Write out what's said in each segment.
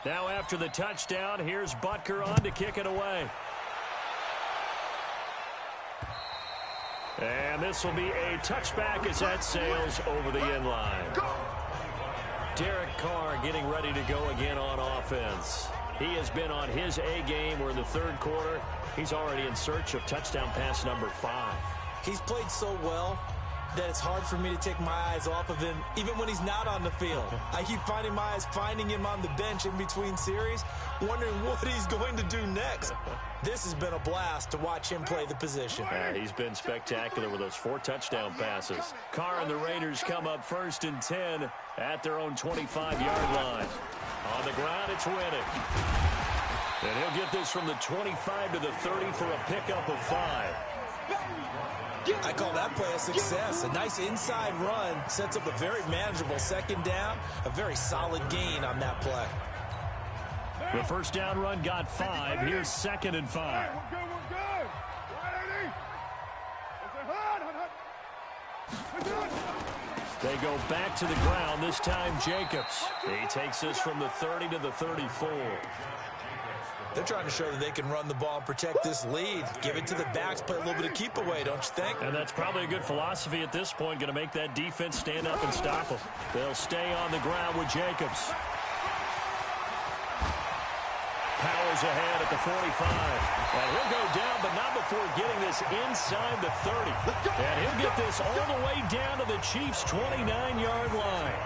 Now after the touchdown, here's Butker on to kick it away. And this will be a touchback as that sails over the end line. Derek Carr getting ready to go again on offense. He has been on his A game. We're in the third quarter. He's already in search of touchdown pass number 5. He's played so well that it's hard for me to take my eyes off of him, even when he's not on the field. I keep finding my eyes finding him on the bench in between series, wondering what he's going to do next. This has been a blast to watch him play the position. He's been spectacular with those 4 touchdown passes. Carr and the Raiders come up 1st and 10 at their own 25-yard line. On the ground, it's Winnick. And he'll get this from the 25 to the 30 for a pickup of 5. I call that play a success. A nice inside run sets up a very manageable second down. A very solid gain on that play. The first down run got 5. Here's 2nd and 5. They go back to the ground, this time Jacobs. He takes this from the 30 to the 34. They're trying to show that they can run the ball and protect this lead. Give it to the backs, play a little bit of keep away, don't you think? And that's probably a good philosophy at this point, going to make that defense stand up and stop them. They'll stay on the ground with Jacobs. Powers ahead at the 45. And he'll go down, but not before getting this inside the 30. And he'll get this all the way down to the Chiefs' 29-yard line.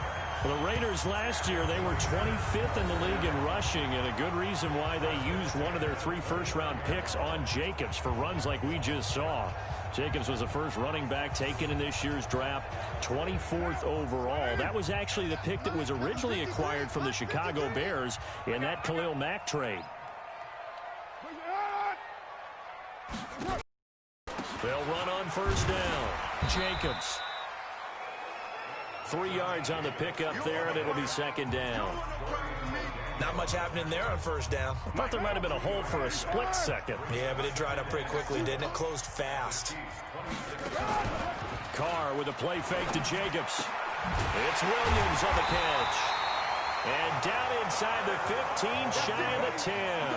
Well, the Raiders last year, they were 25th in the league in rushing, and a good reason why they used one of their 3 first-round picks on Jacobs for runs like we just saw. Jacobs was the first running back taken in this year's draft, 24th overall. That was actually the pick that was originally acquired from the Chicago Bears in that Khalil Mack trade. They'll run on first down. Jacobs. 3 yards on the pickup there, and it'll be 2nd down. Not much happening there on first down. I thought there might have been a hole for a split second. Yeah, but it dried up pretty quickly, didn't it? Closed fast. Carr with a play fake to Jacobs. It's Williams on the catch. And down inside the 15, shy of the 10.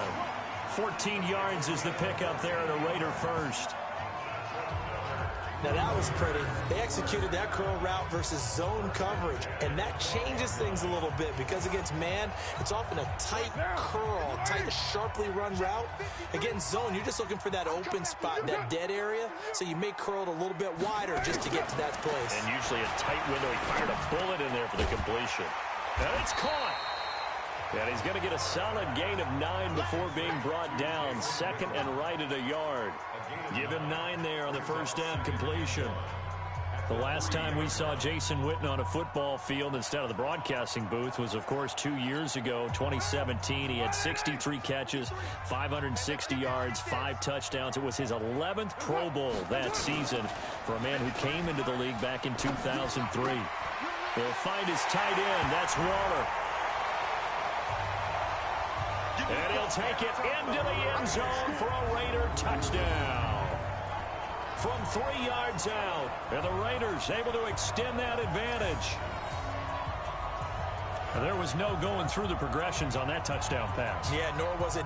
14 yards is the pickup there at a Raider first. Now that was pretty. They executed that curl route versus zone coverage, and that changes things a little bit because against man, it's often a tight curl, tight, sharply run route. Against zone, you're just looking for that open spot, that dead area, so you may curl it a little bit wider just to get to that place. And usually a tight window. He fired a bullet in there for the completion. And it's caught. And he's going to get a solid gain of 9 before being brought down. 2nd and right at a yard. Give him 9 there on the first down completion. The last time we saw Jason Witten on a football field instead of the broadcasting booth was, of course, 2 years ago, 2017. He had 63 catches, 560 yards, 5 touchdowns. It was his 11th Pro Bowl that season for a man who came into the league back in 2003. He'll find his tight end. That's Waller. And he'll take it into the end zone for a Raider touchdown. From 3 yards out, and the Raiders able to extend that advantage. And there was no going through the progressions on that touchdown pass. Yeah, nor was it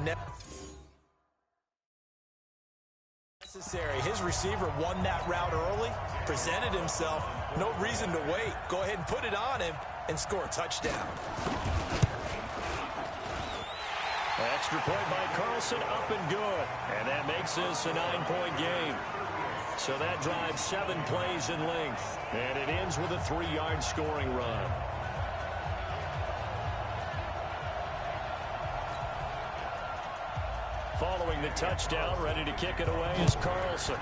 necessary. His receiver won that route early, presented himself. No reason to wait. Go ahead and put it on him and score a touchdown. Extra point by Carlson, up and good. And that makes this a 9-point game. So that drives 7 plays in length. And it ends with a 3-yard scoring run. Following the touchdown, ready to kick it away is Carlson.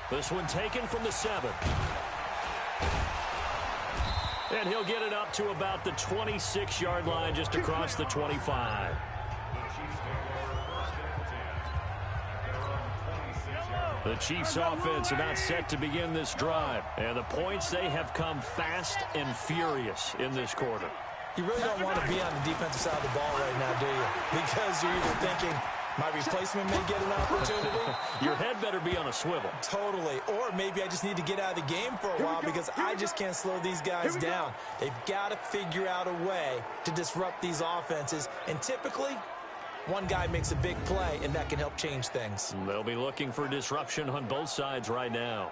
This one taken from the 7. And he'll get it up to about the 26-yard line, just across the 25. The Chiefs offense about set to begin this drive. And the points, they have come fast and furious in this quarter. You really don't want to be on the defensive side of the ball right now, do you? Because you're either thinking, My replacement may get an opportunity. Your head better be on a swivel. Totally. Or maybe I just need to get out of the game for a while because I just can't slow these guys down. They've got to figure out a way to disrupt these offenses. And typically, one guy makes a big play, and that can help change things. They'll be looking for disruption on both sides right now.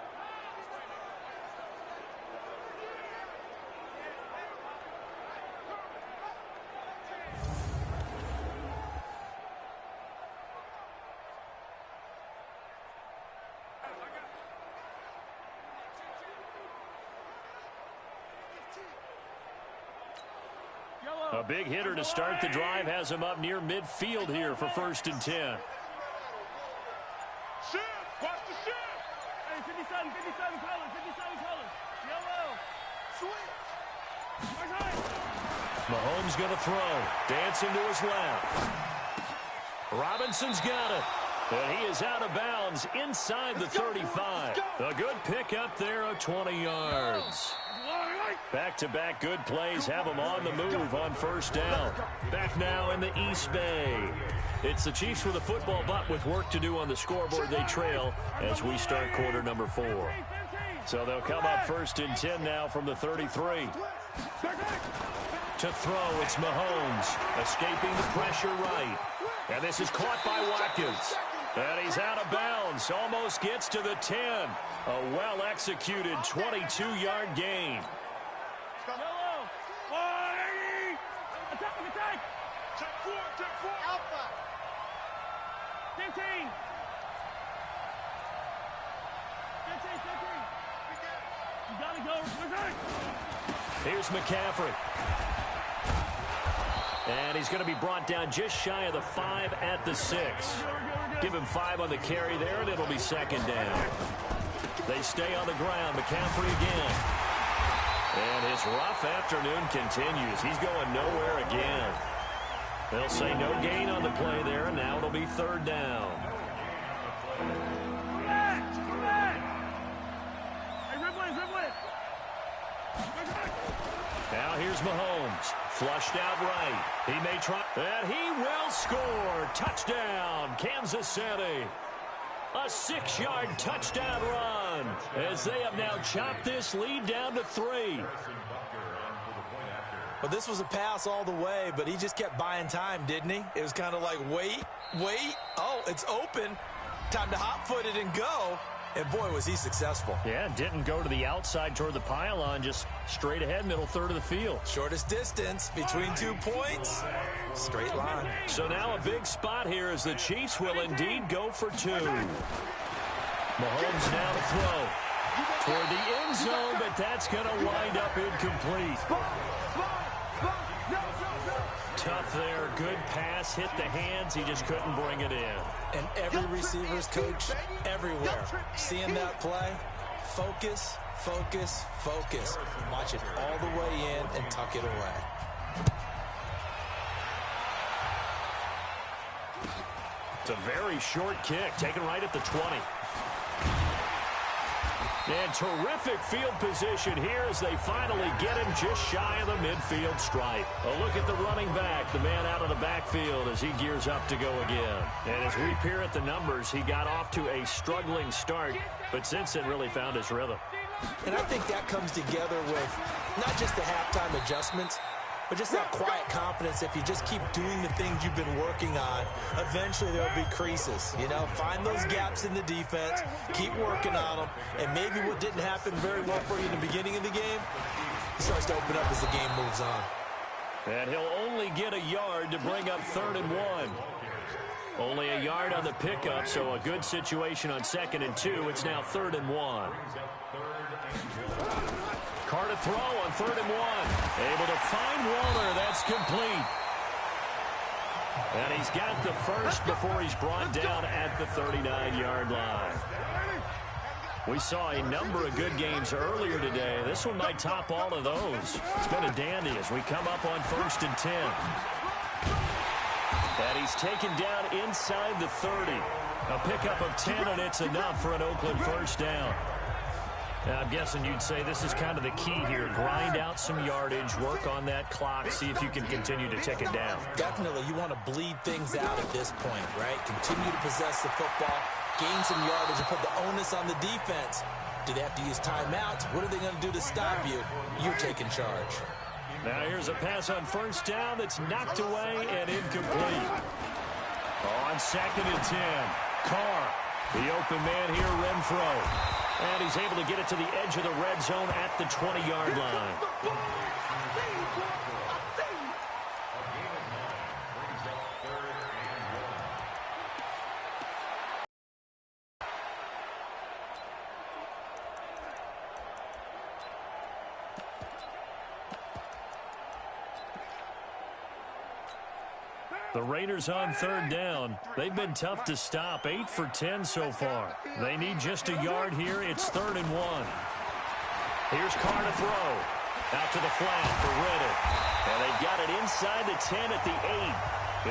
A big hitter to start the drive has him up near midfield here for 1st and 10. Shift! Watch the shift! Hey, 57 colors, 57 colors. Yellow. Switch! Mahomes going to throw. Dancing to his left. Robinson's got it. And he is out of bounds inside the 35. A good pickup there of 20 yards. Back-to-back good plays have them on the move on 1st down. Back now in the East Bay. It's the Chiefs with a football, but with work to do on the scoreboard, they trail as we start quarter number 4. So they'll come up 1st and 10 now from the 33. To throw, it's Mahomes, escaping the pressure right. And this is caught by Watkins. And he's out of bounds, almost gets to the 10. A well-executed 22-yard gain. Yellow. 180. Attack. Check 4. Alpha. 15. 15. You gotta go. Here's McCaffrey. And he's going to be brought down just shy of the 5 at the 6. Give him 5 on the carry there, and it'll be 2nd down. They stay on the ground. McCaffrey again. And his rough afternoon continues. He's going nowhere again. They'll say no gain on the play there, and now it'll be 3rd down. Now here's Mahomes. Flushed out right. He may try. And he will score. Touchdown, Kansas City. A 6-yard touchdown run as they have now chopped this lead down to 3. Well, this was a pass all the way, but he just kept buying time, didn't he? It was kind of like, wait. Oh, it's open. Time to hot-foot it and go. And, boy, was he successful. Yeah, didn't go to the outside toward the pylon, just straight ahead, middle third of the field. Shortest distance between 2 points. Straight line. So now a big spot here as the Chiefs will indeed go for 2. Mahomes now to throw toward the end zone, but that's going to wind up incomplete. Tough there. Good pass. Hit the hands. He just couldn't bring it in. And every receiver's coach everywhere. Seeing that play, focus. Watch it all the way in and tuck it away. It's a very short kick, taken right at the 20. And terrific field position here as they finally get him just shy of the midfield stripe. A look at the running back, the man out of the backfield as he gears up to go again. And as we peer at the numbers, he got off to a struggling start, but since then really found his rhythm. And I think that comes together with not just the halftime adjustments, but just that quiet confidence. If you just keep doing the things you've been working on, eventually there'll be creases. You know, find those gaps in the defense, keep working on them, and maybe what didn't happen very well for you in the beginning of the game, it starts to open up as the game moves on. And he'll only get a yard to bring up 3rd and 1. Only a yard on the pickup, so a good situation on 2nd and 2. It's now 3rd and 1. Carr to throw on 3rd and 1. Able to find Waller. That's complete. And he's got the first before he's brought down at the 39-yard line. We saw a number of good games earlier today. This one might top all of those. It's been a dandy as we come up on 1st and 10. And he's taken down inside the 30. A pickup of 10, and it's enough for an Oakland 1st down. I'm guessing you'd say this is kind of the key here. Grind out some yardage, work on that clock, see if you can continue to tick it down. Definitely. You want to bleed things out at this point, right? Continue to possess the football, gain some yardage, and put the onus on the defense. Do they have to use timeouts? What are they going to do to stop you? You're taking charge. Now here's a pass on first down that's knocked away and incomplete. On 2nd and 10, Carr, the open man here, Renfro. And he's able to get it to the edge of the red zone at the 20-yard line. The Raiders on 3rd down. They've been tough to stop. 8 for 10 so far. They need just a yard here. It's 3rd and 1. Here's Carr to throw. Out to the flat for Reddick. And they've got it inside the 10 at the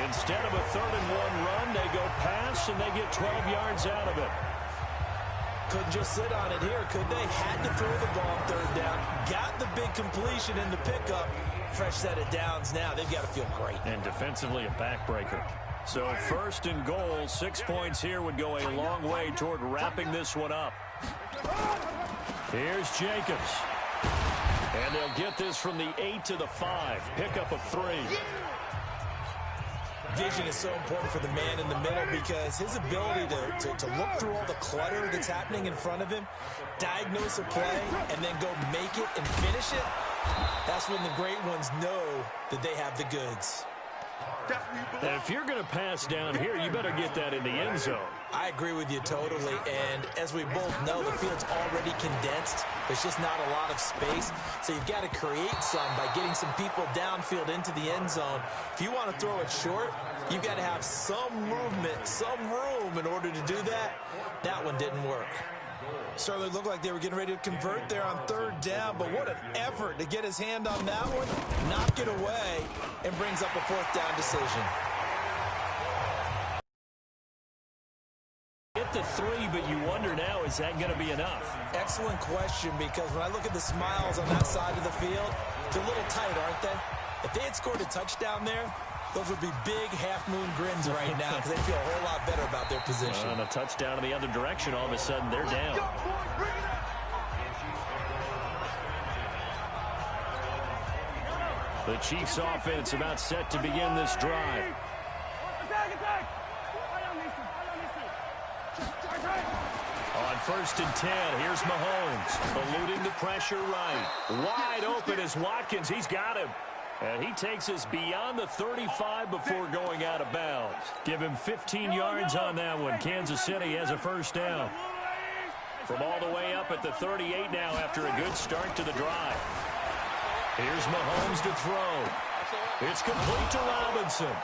8. Instead of a 3rd and 1 run, they go pass, and they get 12 yards out of it. Couldn't just sit on it here, could they? Had to throw the ball 3rd down. Got the big completion in the pickup. Fresh set of downs now. They've got to feel great. And defensively a backbreaker. So 1st and goal, 6 points here would go a long way toward wrapping this one up. Here's Jacobs. And they'll get this from the 8 to the 5. Pickup of 3. Vision is so important for the man in the middle because his ability to look through all the clutter that's happening in front of him, diagnose a play, and then go make it and finish it, that's when the great ones know that they have the goods. And if you're going to pass down here, you better get that in the end zone. I agree with you totally, and as we both know, the field's already condensed. There's just not a lot of space, so you've got to create some by getting some people downfield into the end zone. If you want to throw it short, you've got to have some movement, some room in order to do that. That one didn't work. Certainly looked like they were getting ready to convert there on 3rd down, but what an effort to get his hand on that one, knock it away, and brings up a 4th down decision. Get the 3, but you wonder now, is that going to be enough? Excellent question, because when I look at the smiles on that side of the field, they're a little tight, aren't they? If they had scored a touchdown there, those would be big half-moon grins right now because they feel a whole lot better about their position. And a touchdown in the other direction, all of a sudden they're down. The Chiefs offense about set to begin this drive. On 1st and 10, here's Mahomes, eluding the pressure right. Wide open is Watkins. He's got him. And he takes us beyond the 35 before going out of bounds. Give him 15 yards on that one. Kansas City has a 1st down. From all the way up at the 38 now after a good start to the drive. Here's Mahomes to throw. It's complete to Robinson.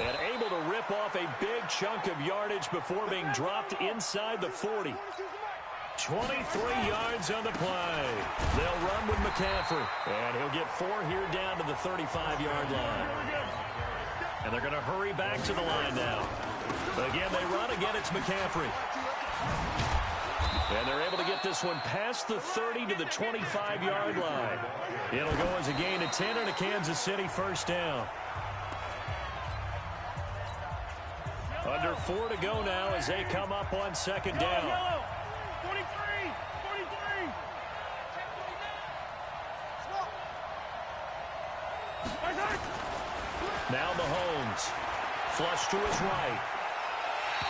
And able to rip off a big chunk of yardage before being dropped inside the 40. 23 yards on the play. They'll run with McCaffrey. And he'll get 4 here down to the 35-yard line. And they're going to hurry back to the line now. Again, they run. Again, it's McCaffrey. And they're able to get this one past the 30 to the 25-yard line. It'll go as a gain of 10 and a Kansas City 1st down. Under 4 to go now as they come up on 2nd down. 43! Now Mahomes. Flush to his right.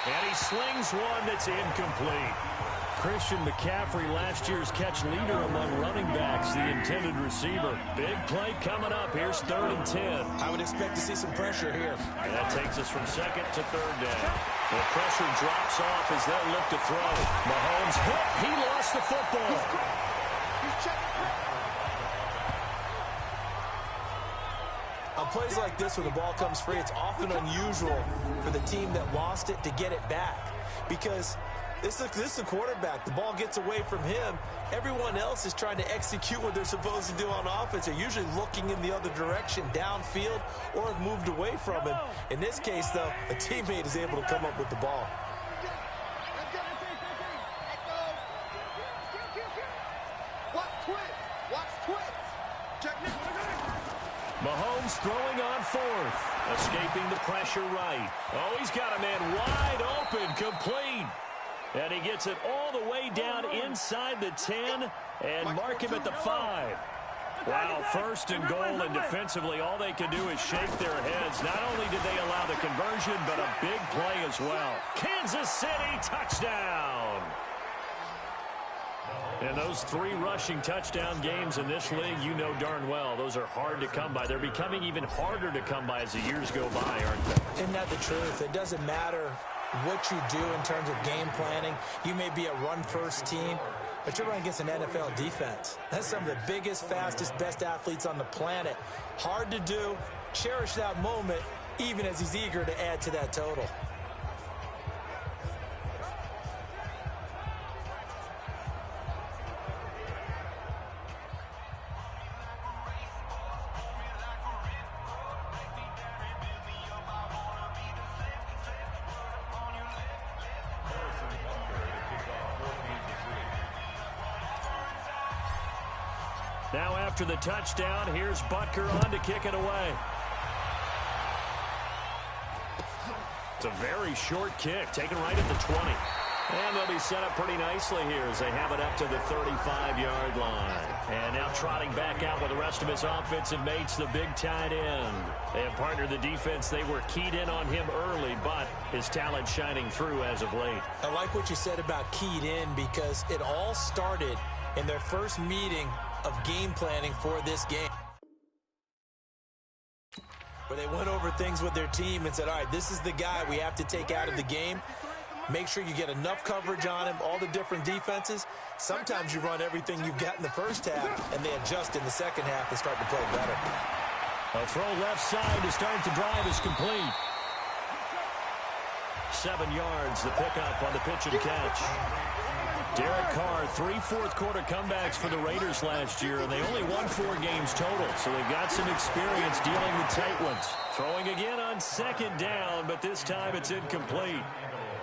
And he slings one that's incomplete. Christian McCaffrey, last year's catch leader among running backs, the intended receiver. Big play coming up. Here's 3rd and 10. I would expect to see some pressure here. And that takes us from 2nd to 3rd down. The pressure drops off as they'll look to throw. Mahomes hit. He lost the football. On plays like this where the ball comes free, it's often unusual for the team that lost it to get it back. Because this is a quarterback. The ball gets away from him. Everyone else is trying to execute what they're supposed to do on offense. They're usually looking in the other direction, downfield, or have moved away from him. In this case, though, a teammate is able to come up with the ball. He's throwing on fourth. Escaping the pressure right. Oh, he's got a man wide open, complete. And he gets it all the way down inside the 10 and mark him at the 5. Wow, first and goal, and defensively all they can do is shake their heads. Not only did they allow the conversion, but a big play as well. Kansas City touchdown. And those 3 rushing touchdown games in this league, you know darn well, those are hard to come by. They're becoming even harder to come by as the years go by, aren't they? Isn't that the truth? It doesn't matter what you do in terms of game planning. You may be a run-first team, but you're running against an NFL defense. That's some of the biggest, fastest, best athletes on the planet. Hard to do. Cherish that moment, even as he's eager to add to that total. Now after the touchdown, here's Butker on to kick it away. It's a very short kick, taken right at the 20. And they'll be set up pretty nicely here as they have it up to the 35-yard line. And now trotting back out with the rest of his offensive mates, the big tight end. They have partnered the defense. They were keyed in on him early, but his talent shining through as of late. I like what you said about keyed in because it all started in their first meeting of game planning for this game, where they went over things with their team and said, all right, this is the guy we have to take out of the game. Make sure you get enough coverage on him, all the different defenses. Sometimes you run everything you've got in the first half, and they adjust in the second half and start to play better. A throw left side to start the drive is complete. 7 yards, the pickup on the pitch and catch. Derek Carr, 3 fourth-quarter comebacks for the Raiders last year, and they only won 4 games total, so they've got some experience dealing with tight ones. Throwing again on second down, but this time it's incomplete.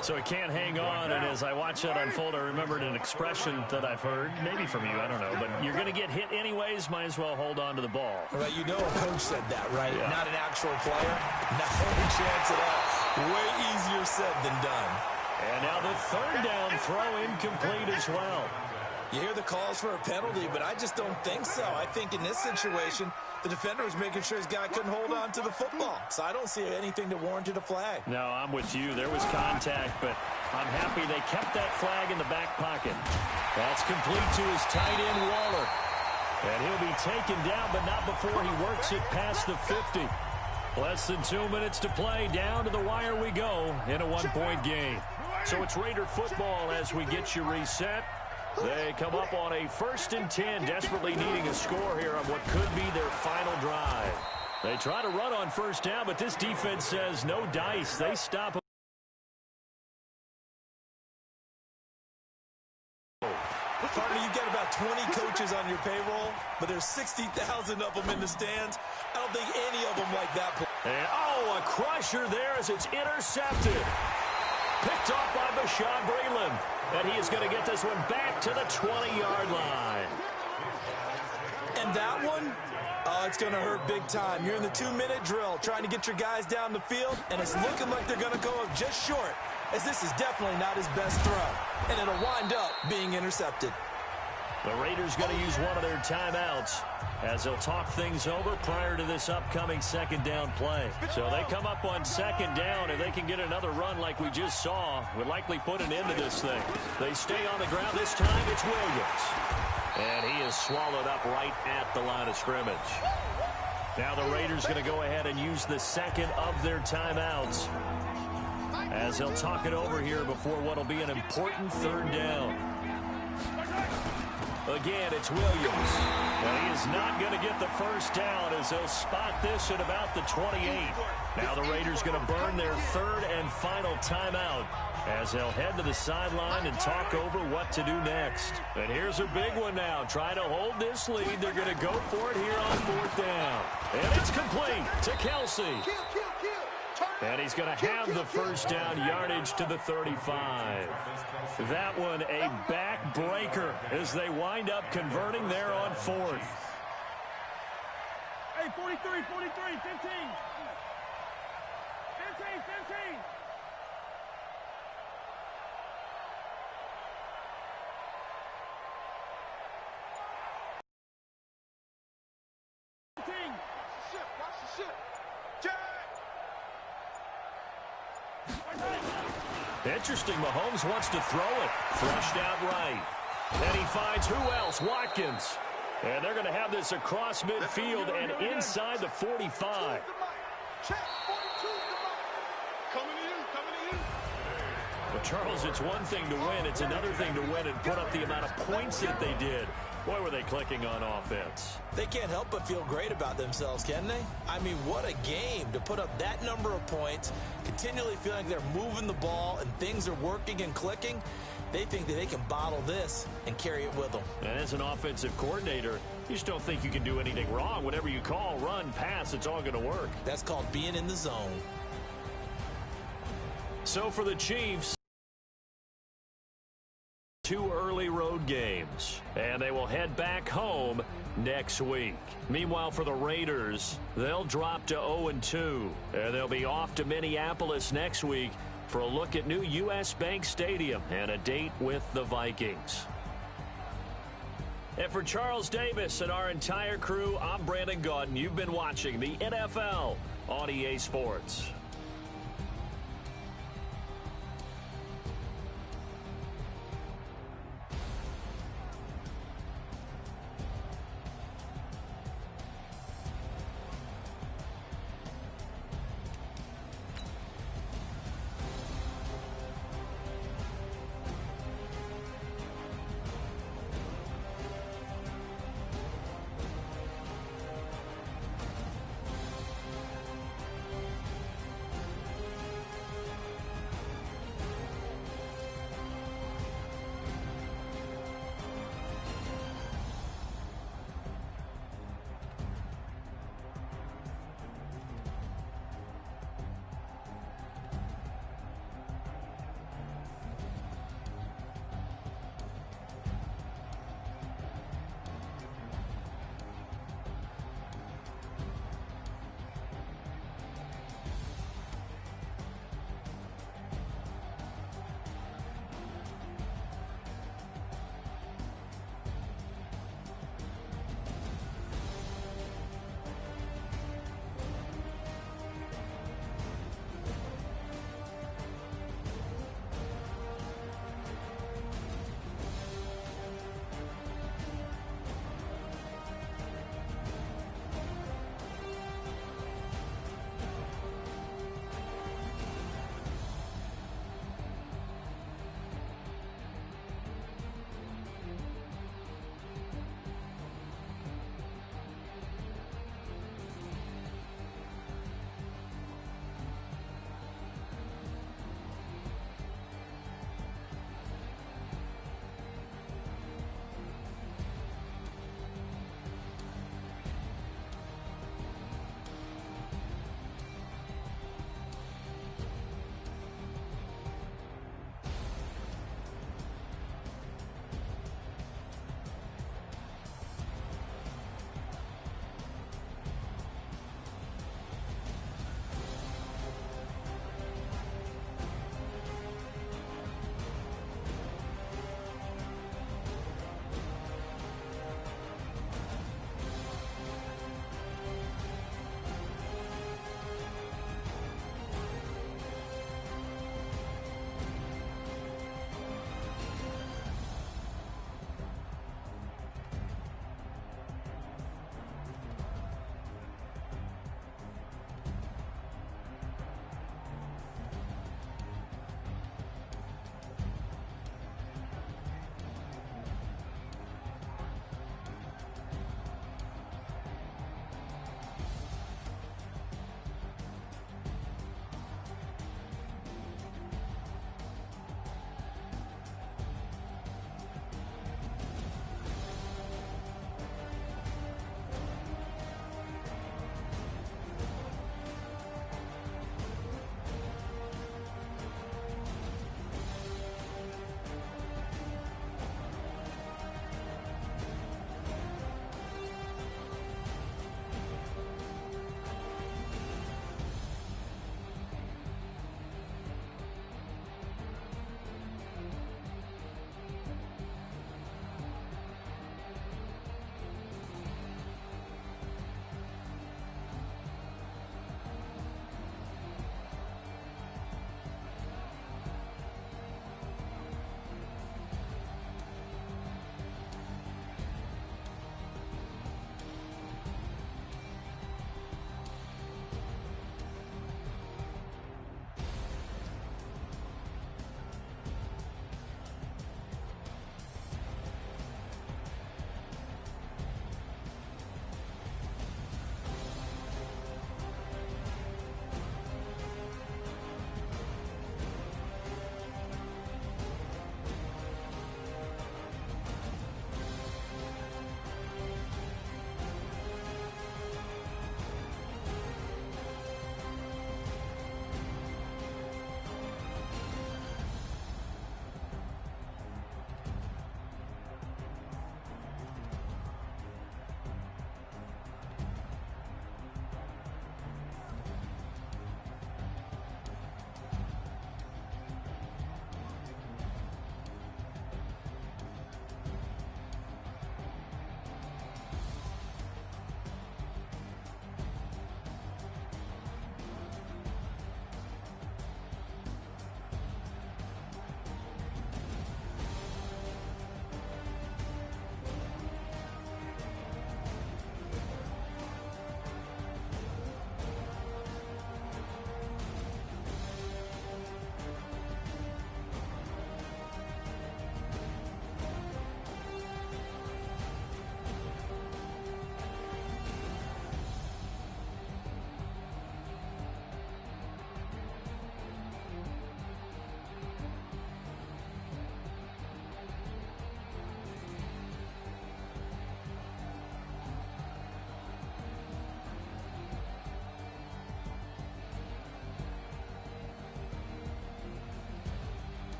So it can't hang on, and as I watch that unfold, I remembered an expression that I've heard, maybe from you, I don't know, but you're going to get hit anyways, might as well hold on to the ball. Well, you know a coach said that, right? Yeah. Not an actual player? No chance at all. Way easier said than done. And now the third down throw incomplete as well. You hear the calls for a penalty, but I just don't think so. I think in this situation, the defender was making sure his guy couldn't hold on to the football. So I don't see anything that warranted a flag. No, I'm with you. There was contact, but I'm happy they kept that flag in the back pocket. That's complete to his tight end, Waller. And he'll be taken down, but not before he works it past the 50. Less than 2 minutes to play. Down to the wire we go in a one-point game. So it's Raider football as we get you reset. They come up on a 1st and 10, desperately needing a score here on what could be their final drive. They try to run on first down, but this defense says no dice. They stop. Partner, you've got about 20 coaches on your payroll, but there's 60,000 of them in the stands. I don't think any of them like that play. And, oh, a crusher there as it's intercepted. Picked off by Bashaud Breeland. And he is going to get this one back to the 20-yard line. And that one, it's going to hurt big time. You're in the 2-minute drill trying to get your guys down the field, and it's looking like they're going to go up just short, as this is definitely not his best throw. And it'll wind up being intercepted. The Raiders going to use one of their timeouts as they'll talk things over prior to this upcoming second down play. So they come up on second down, and they can get another run like we just saw. Would likely put an end to this thing. They stay on the ground. This time it's Williams. And he is swallowed up right at the line of scrimmage. Now the Raiders going to go ahead and use the second of their timeouts as they'll talk it over here before what will be an important third down. Again, it's Williams. Well, he is not going to get the first down as they'll spot this at about the 28. Now the Raiders going to burn their third and final timeout as they'll head to the sideline and talk over what to do next. And here's a big one now. Trying to hold this lead. They're going to go for it here on 4th down. And it's complete to Kelsey. And he's going to have the first down, yardage to the 35. That one a backbreaker as they wind up converting there on 4th. Hey, 43, 15. 15. Interesting, Mahomes wants to throw it. Flushed out right. And he finds who else? Watkins. And they're going to have this across midfield and inside the 45. Well, Charles, it's one thing to win. It's another thing to win and put up the amount of points that they did. Boy, were they clicking on offense. They can't help but feel great about themselves, can they? I mean, what a game to put up that number of points, continually feeling like they're moving the ball and things are working and clicking. They think that they can bottle this and carry it with them. And as an offensive coordinator, you just don't think you can do anything wrong. Whatever you call, run, pass, it's all going to work. That's called being in the zone. So for the Chiefs, 2 early road games, and they will head back home next week. Meanwhile, for the Raiders, they'll drop to 0-2, and they'll be off to Minneapolis next week for a look at new U.S. Bank Stadium and a date with the Vikings. And for Charles Davis and our entire crew, I'm Brandon Gaudin. You've been watching the NFL on EA Sports.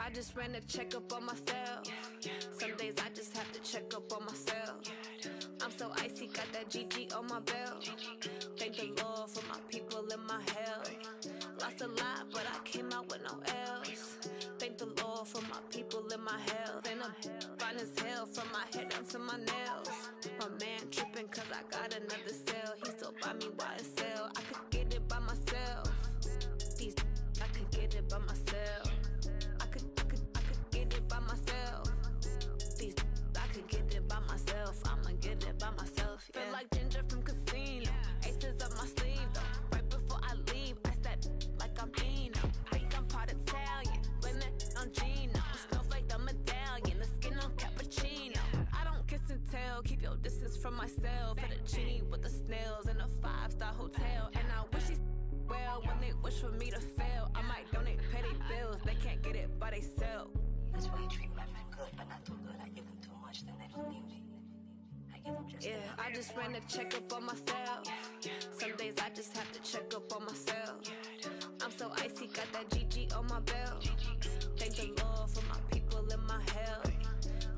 I just ran a checkup on myself. Some days I just have to check up on myself. I'm so icy, got that GG on my belt. Thank the Lord for my people in my health. Lost a lot, but I came out with no L's. Thank the Lord for my people in my health. And I'm fine as hell from my head down to my nails. My man tripping cause I got another cell. He still buy me YSL. I could get it by myself. These I could get it by myself. I could get it by myself. These I could get it by myself. I'ma get it by myself. Yeah. Feel like Ginger from Casino. Aces up my sleeve though. Right before I leave, I said like I'm Dino. Think I'm part Italian, blame that on Gino. Smells like the medallion, the skin on cappuccino. I don't kiss and tell, keep your distance from myself. Fettuccine with the snails in a 5-star hotel. And I wish he's well when they wish for me to fail. I might donate petty bills, they can't get it by themselves. That's why you treat my friend good, but not too good. I give them too much, then they don't need me. I give them just yeah, I just ran a checkup on myself. Some days I just have to check up on myself. I'm so icy, got that GG on my belt. Thank the Lord for my people in my health.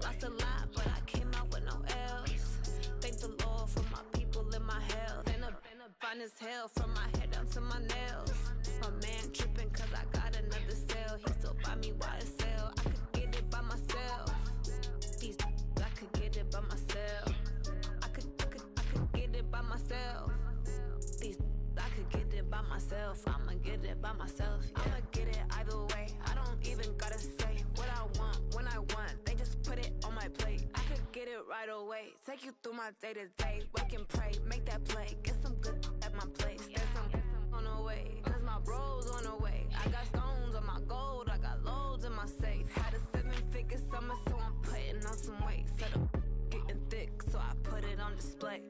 Lost a lot, but I came out with no L's. Thank the Lord for my people in my health. And I'm fine as hell from my head down to my nails. My man tripping cause I got another cell. He still buy me YSL. I could get it by myself. These I could get it by myself. I could get it by myself. These I could get it by myself. I'ma get it by myself. Yeah. I'ma get it either way. I don't even gotta say what I want when I want. They just put it on my plate. I could get it right away. Take you through my day to day. Wake and pray, make that play. Get some good at my place. There's some on the way. Cause my bro's on the way. I got stones on my gold. I got loads in my safe. Had a 7-figure summer, so I'm putting on some weight. Set up getting thick, so I put it on display.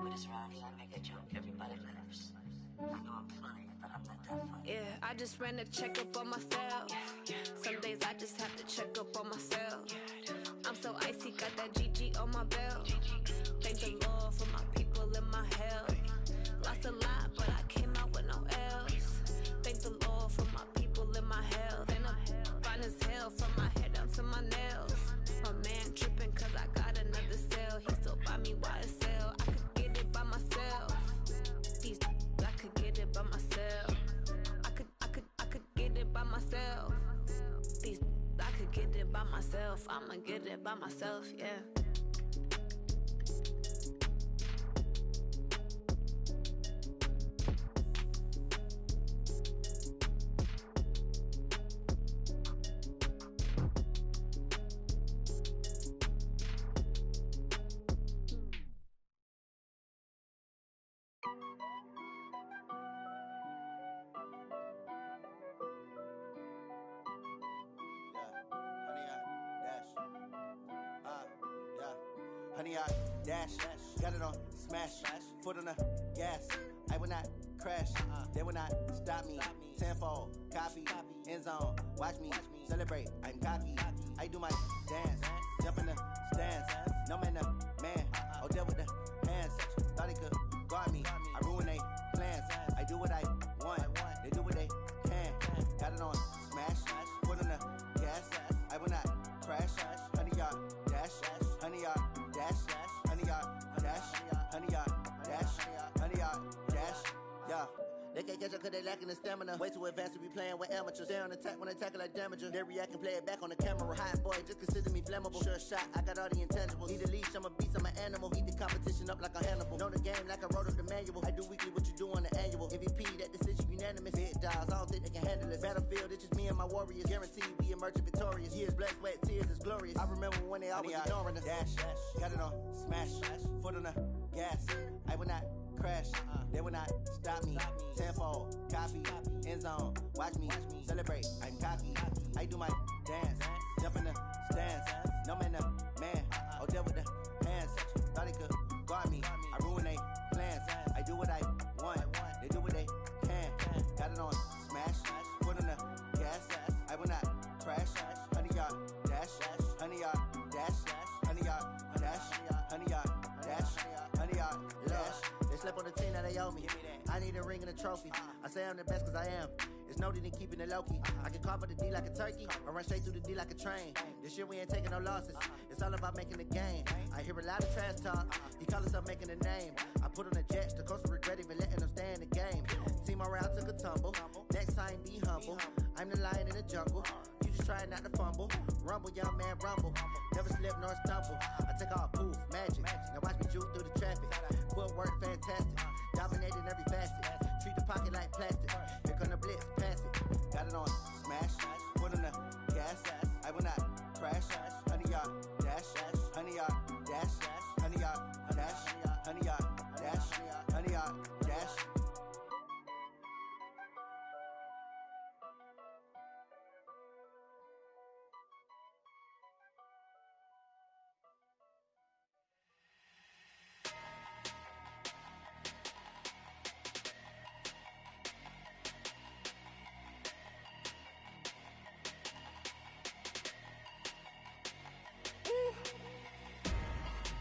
with this round here, I make a joke. Everybody laughs. I know I'm funny, but I'm not that funny. Yeah, I just ran a checkup on myself. Some days I just have to check up on myself. I'm so icy, got that GG on my belt. Thank the Lord for my people in my health. Lost a lot, but I came out with no L's. Thank the Lord for my people in my health. And I'm fine as hell from my head down to my nails. My man tripping cause I got another cell. He still buy me YSL. I could get it by myself. These I could get it by myself. I could get it by myself. These I could get it by myself. I'ma get it by myself, yeah. Honey, I dash, got it on smash, foot on the gas. I will not crash, they will not stop me. Tenfold, copy, end zone, watch me celebrate. I'm cocky, I do my dance, jump in the stands. No man, the man, oh deal with the hands. Thought he could guard me, I ruin they plans. I do what I want, they do what they can. Got it on smash, foot on the gas. I will not crash, honey, y'all dash, honey, y'all dash, honey, y'all dash, honey, y'all dash, honey, y'all dash, yeah. They can't catch up cause they lacking the stamina. Way too advanced to be playing with amateurs. Stay on attack when they tackle like damager. They react and play it back on the camera. Hot boy, just consider me flammable. Sure shot, I got all the intangibles. Need a leash, I'm a beast, I'm an animal. Heat the competition up like a Hannibal. Know the game like I wrote up the manual. I do weekly what you do on the annual. MVP, that decision unanimous. Big dials, I don't think they can handle it. Battlefield, it's just me and my warriors. Guaranteed we emerging victorious. Years, blood, sweat, tears, it's glorious. I remember when they always ignoring us. Dash, got it on smash, foot on the gas. I will not crash, they will not stop me. Tenfold, copy, end zone, watch me celebrate. I'm cocky, I do my dance, jump in the stands. No man, the man, oh deal with the hands. Thought he could guard me, I ruin they plans. I do what I want, they do what they can. Got it on smash, foot on the gas. I will not crash, honey, y'all dash, honey, y'all dash, honey, y'all dash, honey, y'all dash, honey, y'all dash. They slept on the team, now they owe me. I need a ring and a trophy. I say I'm the best cause I am. It's noted in keeping it low-key. I can carve for the D like a turkey, or run straight through the D like a train. This year we ain't taking no losses. It's all about making the game. I hear a lot of trash talk. He call himself making a name. I put on the Jets. The coach will regret even letting them stay in the game. Team morale took a tumble. Next time, be humble. I'm the lion in the jungle. You just trying not to fumble. Rumble, young man, rumble. Never slip nor stumble. I take off, poof, magic. Now watch me juke through the traffic. Footwork fantastic. Dominating every facet. Treat the pocket like plastic. Here come the blitz, pass it. Got it on smash. Foot on the gas. I will not crash. 100-yard dash. 100-yard dash. 100-yard dash. 100-yard dash. 100-yard dash.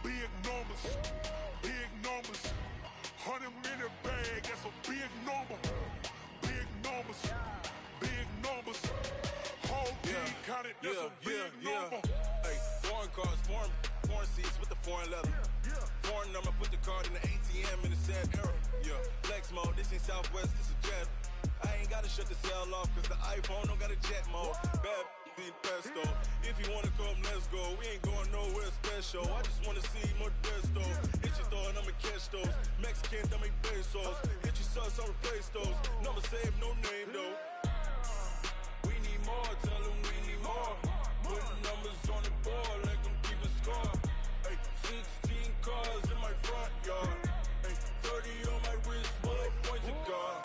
Big numbers, 100-minute bag, that's a big number. Big numbers, whole team counted, that's a big number. Hey, foreign cars, foreign seats with the foreign leather. Foreign number, put the card in the ATM in the sad era. Yeah, flex mode, this ain't Southwest, this is Jet. I ain't gotta shut the cell off, cause the iPhone don't got a jet mode. Bad pesto. If you wanna come, let's go. We ain't going nowhere special. I just wanna see Modesto. Hit your thought, I'ma catch those. Mexican, I make pesos. Hit your sus, I'll replace those. Number saved, no name though. We need more, tell them we need more. Putting numbers on the board, let them keep a score. Hey, 16 cars in my front yard. Hey, 30 on my wrist, bullet point to God.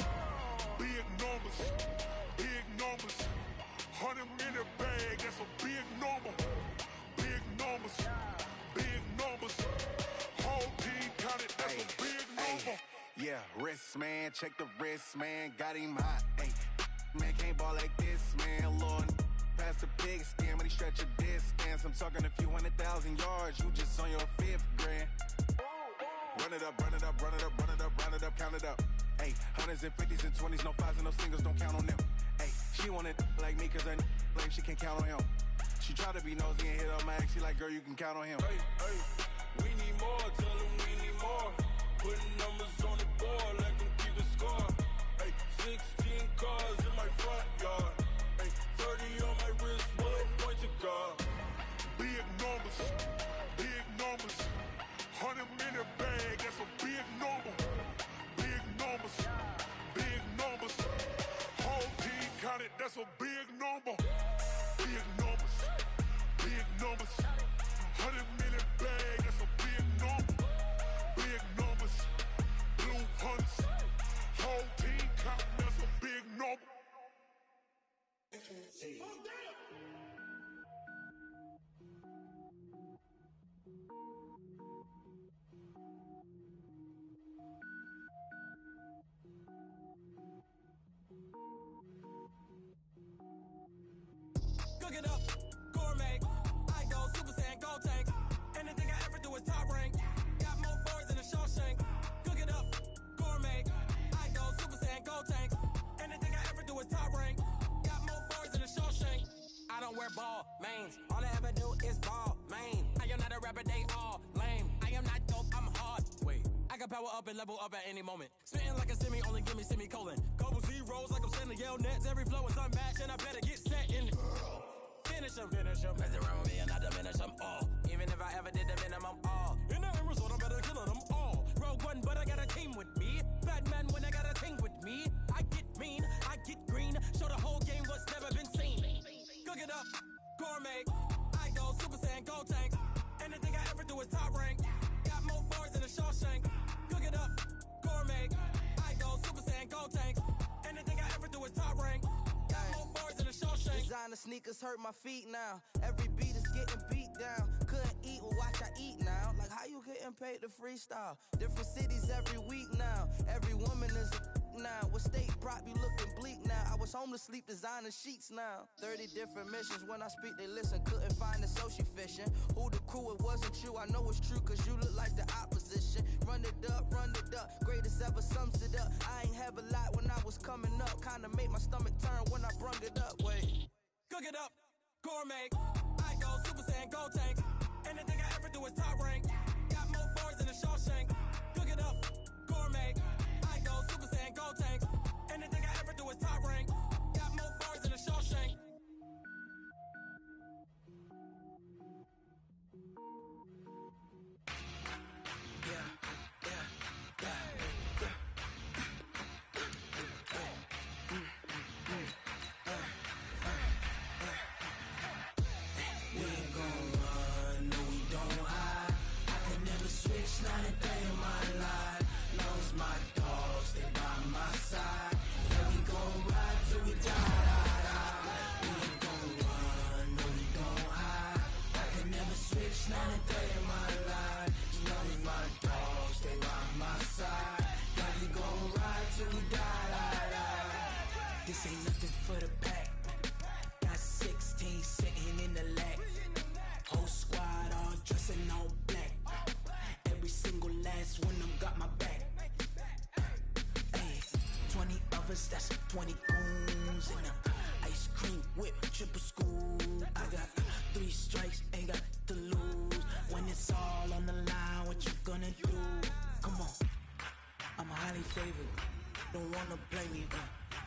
Big numbers, 100-minute bag, that's a big number. Big numbers, whole team counted, that's a big number. Yeah, wrist man, check the wrist man, got him hot. Ay, man can't ball like this, man. Lord, past the pig skin, when he stretch a distance. I'm talking a few 100,000 yards, you just on your 5th grand. Run it up, count it up. Ay, hundreds and 50s and 20s, no 5s and no singles, don't count on them. Ay, she want it like me, cause her blame, she can't count on him. She try to be nosy and hit up my ex, she like, girl, you can count on him. Hey, we need more, tell them we need more. Putting numbers on the board, let them keep the score. Hey, 16 cars in my front yard. Hey, 30 on my wrist, bullet point to God. Big numbers, 100-minute bag, that's a big number. Big numbers, whole team counted, that's a big number. Big numbers, 100-minute bag, that's a big number. Big numbers, blue hunts, whole team counting, that's a big number. Cook it up, gourmet. I go Super Saiyan, gold tank. Anything I ever do is top rank. Got more boys than a Shawshank. Cook it up, gourmet. I go Super Saiyan, gold tank. Anything I ever do is top rank. Got more boys than a Shawshank. I don't wear ball mains. All I ever do is ball main. I am not a rapper, they all lame. I am not dope, I'm hard. Wait, I can power up and level up at any moment. Spitting like a semi, only give me semicolon. Couple zeros like I'm sending yell nets. Every flow is unmatched and I better get set in. Finish them. Mess around with me and I diminish them all. Even if I ever did the minimum all. In the end result, I'm better killing them all. Rogue One, but I got a team with me. Batman when I got a team with me. I get mean, I get green. Show the whole game what's never been seen. Cook it up, gourmet. I go Super Saiyan, gold tank. Anything I ever do is top rank. Got more bars than a Shawshank. Cook it up, gourmet. I go Super Saiyan, gold tank. Anything I ever do is top rank. Got more bars than a Shawshank. Designer sneakers hurt my feet now. Every beat is getting beat down. Couldn't eat, well watch I eat now. Like how you getting paid to freestyle? Different cities every week now. Every woman is a now. What state prop you looking bleak now? I was home to sleep, designing sheets now. 30 different missions, when I speak they listen. Couldn't find the social fishing. Who the crew, it wasn't you. I know it's true, cause you look like the opposition. Run it up, greatest ever sums it up. I ain't have a lot when I was coming up. Kinda made my stomach turn when I brung it up. Wait. Cook it up, gourmet. I go Super Saiyan, go tank. Anything I ever do is top rank. Got more bars than a Shawshank. Cook it up, gourmet. I go Super Saiyan, go tank. Anything I ever do is top rank. Got more bars than a Shawshank. Not a day in my life. Long as my dogs, they by my side. Yeah, we gon' ride till we die. We ain't gon' run, no, we don't hide. I can never switch, not a day in my life. As long as my dogs, they by my side. Yeah, we gon' ride till we die. This ain't nothing for the pack. Got 16 sitting in the lap. Whole squad all dressing all black. Every single last one of them got my back. Hey, 20 of us, that's 20 goons. And ice cream whip, triple school. I got 3 strikes, ain't got to lose. When it's all on the line, what you gonna do? Come on, I'm highly favored. Don't wanna play me,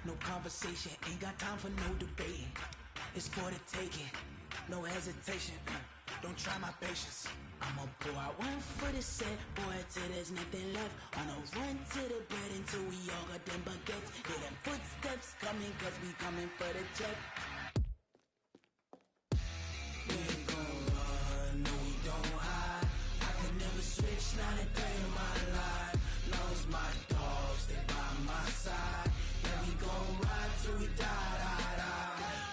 no conversation. Ain't got time for no debating. It's for the taking, no hesitation. Don't try my patience. I'ma pour out one for the set, boy, till there's nothing left. On a run to the bed until we all got them baguettes. Hear them footsteps coming, cause we coming for the check. We ain't gon' run, no, we don't hide. I can never switch, not a day in my life. Long as my dogs, they by my side. Yeah, we gon' ride till we die.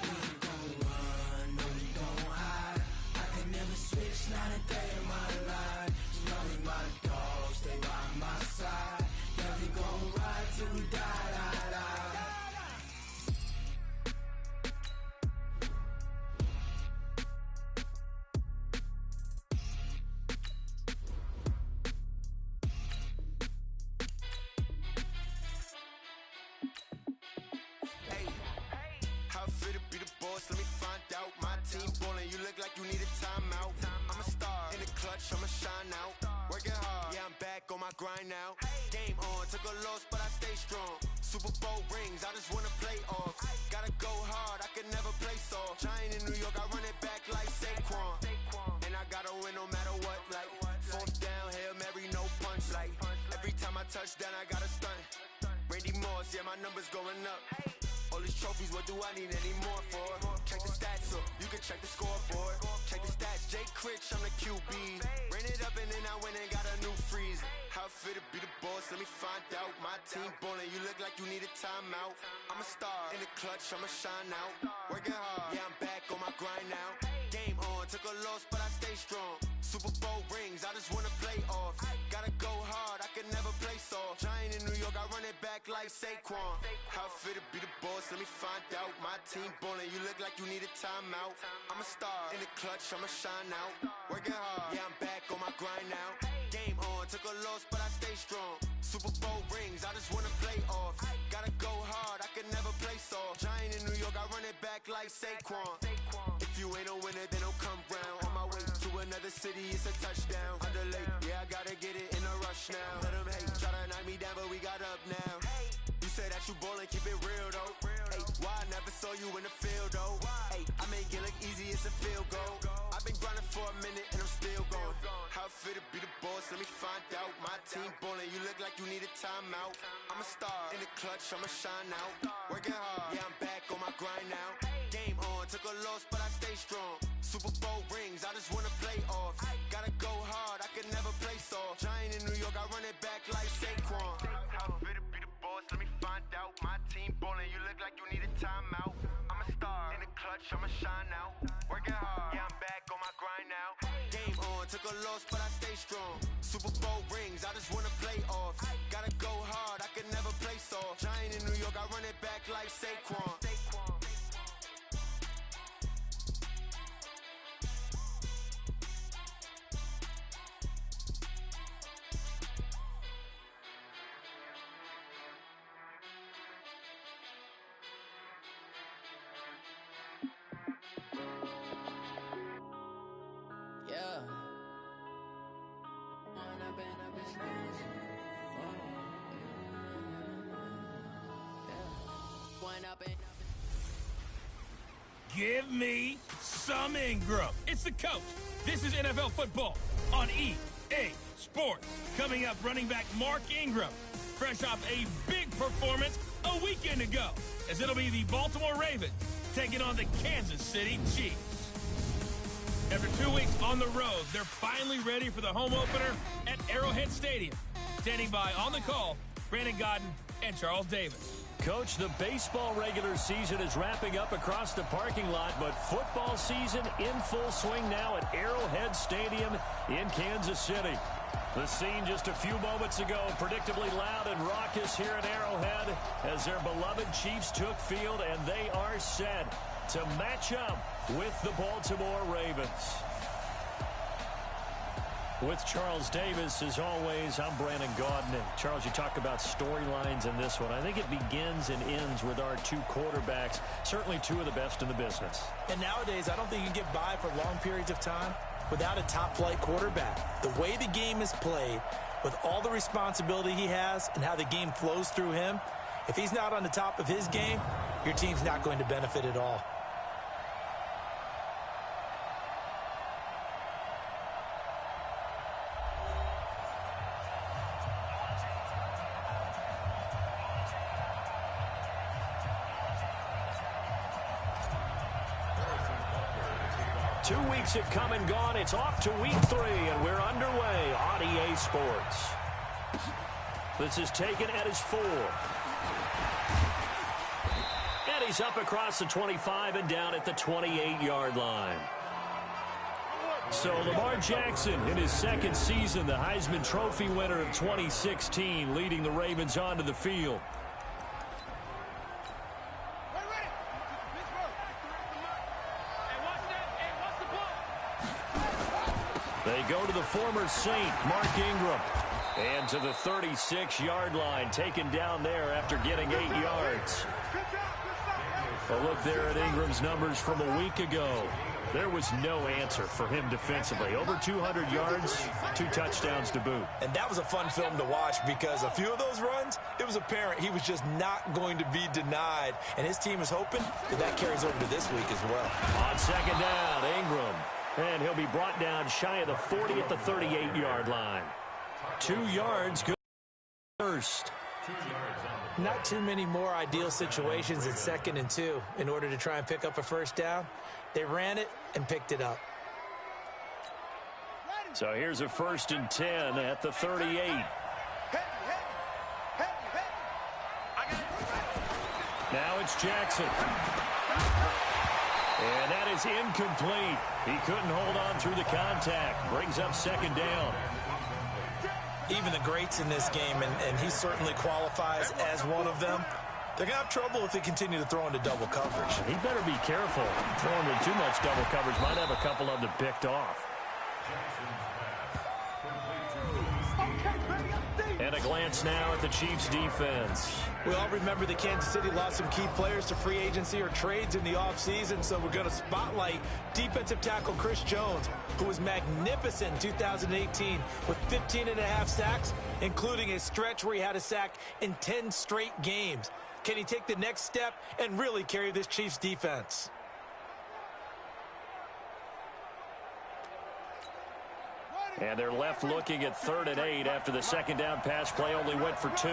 We ain't gon' run, no, we don't hide. I can never switch, not a day in my life. As long as my dogs, they by my side. Yeah, we gon' ride till we die. Let me find out. My team ballin', you look like you need a timeout. I'm a star in the clutch, I'ma shine out. Working hard, yeah, I'm back on my grind now. Game on, took a loss, but I stay strong. Super Bowl rings, I just wanna play off. Gotta go hard, I can never play soft. Giant in New York, I run it back like Saquon. And I gotta win no matter what, like 4th down, Hail Mary, no punch. Like every time I touch down, I gotta stunt. Randy Moss, yeah, my numbers going up. All these trophies, what do I need any more for? Check the stats up, you can check the scoreboard. Check the stats, Jay Critch, I'm the QB. Ran it up and then I went and got a new freeze. How it feel to be the boss, let me find out. My team ballin', you look like you need a timeout. I'm a star in the clutch, I'ma shine out. Working hard, yeah, I'm back on my grind now. Game on, took a loss, but I stay strong. Super Bowl rings, I just wanna play off. Gotta go hard, I can never play soft. Giant in New York, I run it back like Saquon. How it feel to be the boss, let me find out. My team ballin', you look like you need a timeout. I'm a star in the clutch, I'ma shine out. Working hard, yeah, I'm back on my grind now. Game on, took a loss, but I stay strong. Super Bowl rings, I just wanna play off. Gotta go hard, I can never play soft. Giant in New York, I run it back like Saquon. If you ain't a winner, then don't come round. On my way to another city, it's a touchdown. Underlay, yeah, I gotta get it in a rush now. Let them hate, try to knock me down, but we got up now. You say that you ballin', keep it real though. Hey, why I never saw you in the field though? Hey, I make it look easy, it's a field goal. I've been grinding for a minute and I'm still going. How it feel to be the boss, let me find out. My team ballin', you look like you need a timeout. I'm a star in the clutch, I'ma shine out. Working hard, yeah, I'm back on my grind now. Game on, took a loss, but I stay strong. Super Bowl rings, I just wanna play off. Gotta go hard, I can never play soft. Giant in New York, I run it back like Saquon. How it feel to be the boss, let me find out. My team ballin', you look like you need a timeout. I'm a star in the clutch, I'ma shine out. Working hard, yeah, I'm back on my grind now. Game on, took a loss, but I stay strong. Super Bowl rings, I just wanna play off. Gotta go hard, I can never play soft. Giant in New York, I run it back like Saquon. Give me some Ingram. It's the coach. This is NFL football on EA Sports. Coming up, running back Mark Ingram, fresh off a big performance a weekend ago, as it'll be the Baltimore Ravens taking on the Kansas City Chiefs. After 2 weeks on the road, they're finally ready for the home opener at Arrowhead Stadium. Standing by on the call, Brandon Godden and Charles Davis. Coach, the baseball regular season is wrapping up across the parking lot, but football season in full swing now at Arrowhead Stadium in Kansas City. The scene just a few moments ago, predictably loud and raucous here at Arrowhead as their beloved Chiefs took field, and they are set to match up with the Baltimore Ravens. With Charles Davis, as always, I'm Brandon Gaudin. And Charles, you talk about storylines in this one. I think it begins and ends with our two quarterbacks, certainly two of the best in the business. And nowadays, I don't think you can get by for long periods of time without a top-flight quarterback. The way the game is played, with all the responsibility he has and how the game flows through him, if he's not on the top of his game, your team's not going to benefit at all. 2 weeks have come and gone. It's off to week 3, and we're underway on EA Sports. This is taken at his 4. And he's up across the 25 and down at the 28-yard line. So Lamar Jackson, in his second season, the Heisman Trophy winner of 2016, leading the Ravens onto the field. They go to the former Saint, Mark Ingram. And to the 36-yard line, taken down there after getting 8 yards. A look there at Ingram's numbers from a week ago. There was no answer for him defensively. Over 200 yards, 2 touchdowns to boot. And that was a fun film to watch because a few of those runs, it was apparent he was just not going to be denied. And his team is hoping that carries over to this week as well. On second down, Ingram. And he'll be brought down shy of the 40 at the 38-yard line. 2 yards, good first. Not too many more ideal situations at 2nd and 2 in order to try and pick up a first down. They ran it and picked it up. So here's a 1st and 10 at the 38. Now it's Jackson. And that is incomplete. He couldn't hold on through the contact. Brings up 2nd down. Even the greats in this game, and he certainly qualifies as one of them, they're going to have trouble if they continue to throw into double coverage. He better be careful. Throwing in too much double coverage might have a couple of them picked off. And a glance now at the Chiefs' defense. We all remember that Kansas City lost some key players to free agency or trades in the offseason, so we're going to spotlight defensive tackle Chris Jones, who was magnificent in 2018 with 15.5 sacks, including a stretch where he had a sack in 10 straight games. Can he take the next step and really carry this Chiefs defense? And they're left looking at 3rd and 8 after the 2nd down pass play only went for 2.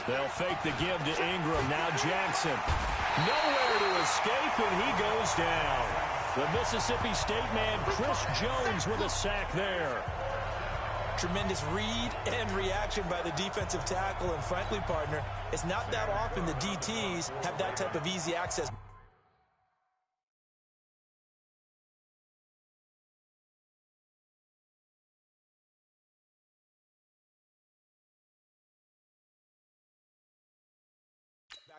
They'll fake the give to Ingram. Now Jackson. Nowhere to escape, and he goes down. The Mississippi State man, Chris Jones, with a sack there. Tremendous read and reaction by the defensive tackle, and frankly, partner, it's not that often the DTs have that type of easy access.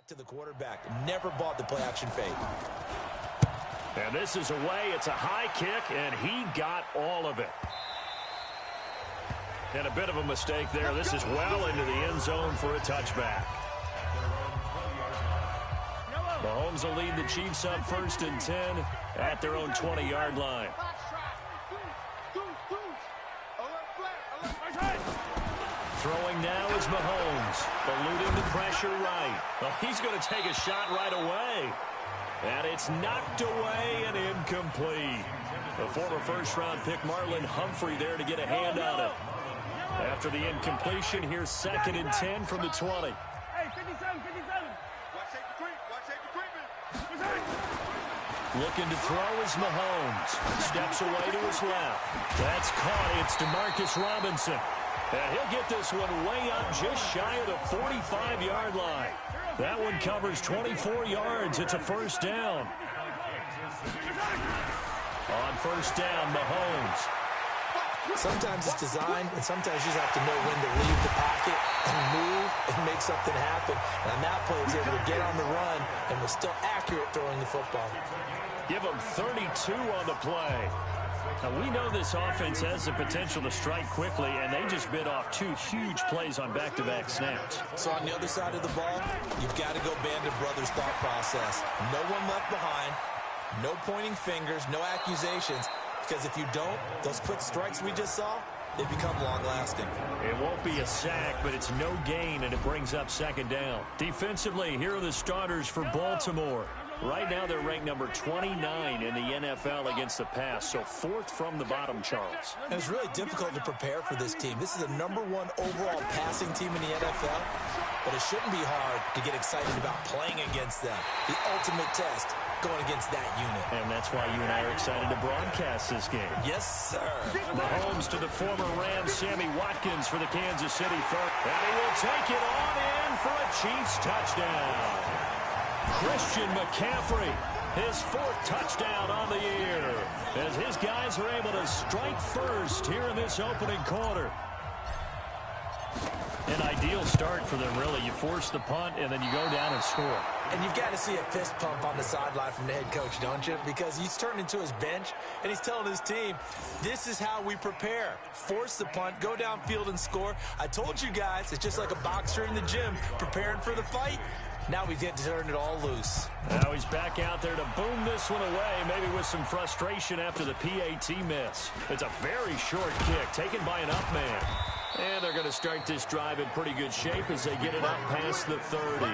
back to the quarterback. Never bought the play-action fake. And this is away. It's a high kick, and he got all of it. And a bit of a mistake there. This is well into the end zone for a touchback. Mahomes will lead the Chiefs up 1st and 10 at their own 20-yard line. Throwing now is Mahomes, eluding the pressure right. Well, he's going to take a shot right away. And it's knocked away and incomplete. The former first-round pick Marlon Humphrey there to get a hand on it. After the incompletion, here's 2nd and 10 from the 20. Hey, 57, 57. Watch safety creep. Watch safety creeping. Looking to throw is Mahomes. Steps away to his left. That's caught. It's DeMarcus Robinson. And he'll get this one way up just shy of the 45-yard line. That one covers 24 yards. It's a first down. On first down, Mahomes. Sometimes it's designed, and sometimes you just have to know when to leave the pocket and move and make something happen. And on that play, he's able to get on the run and was still accurate throwing the football. Give him 32 on the play. Now, we know this offense has the potential to strike quickly, and they just bit off 2 huge plays on back-to-back snaps. So on the other side of the ball, you've got to go band of brothers thought process. No one left behind, no pointing fingers, no accusations, because if you don't, those quick strikes we just saw, they become long-lasting. It won't be a sack, but it's no gain, and it brings up 2nd down. Defensively, here are the starters for Baltimore. Right now, they're ranked number 29 in the NFL against the pass, so 4th from the bottom, Charles. And it's really difficult to prepare for this team. This is the #1 overall passing team in the NFL, but it shouldn't be hard to get excited about playing against them. The ultimate test, going against that unit. And that's why you and I are excited to broadcast this game. Yes, sir. Mahomes to the former Rams, Sammy Watkins for the Kansas City first. And he will take it on in for a Chiefs touchdown. Christian McCaffrey, his 4th touchdown on the year, as his guys are able to strike first here in this opening quarter. An ideal start for them, really. You force the punt, and then you go down and score. And you've got to see a fist pump on the sideline from the head coach, don't you? Because he's turned into his bench, and he's telling his team, this is how we prepare. Force the punt, go downfield and score. I told you guys, it's just like a boxer in the gym preparing for the fight. Now we get to turn it all loose. Now he's back out there to boom this one away, maybe with some frustration after the PAT miss. It's a very short kick taken by an up man. And they're going to start this drive in pretty good shape as they get it up past the 30.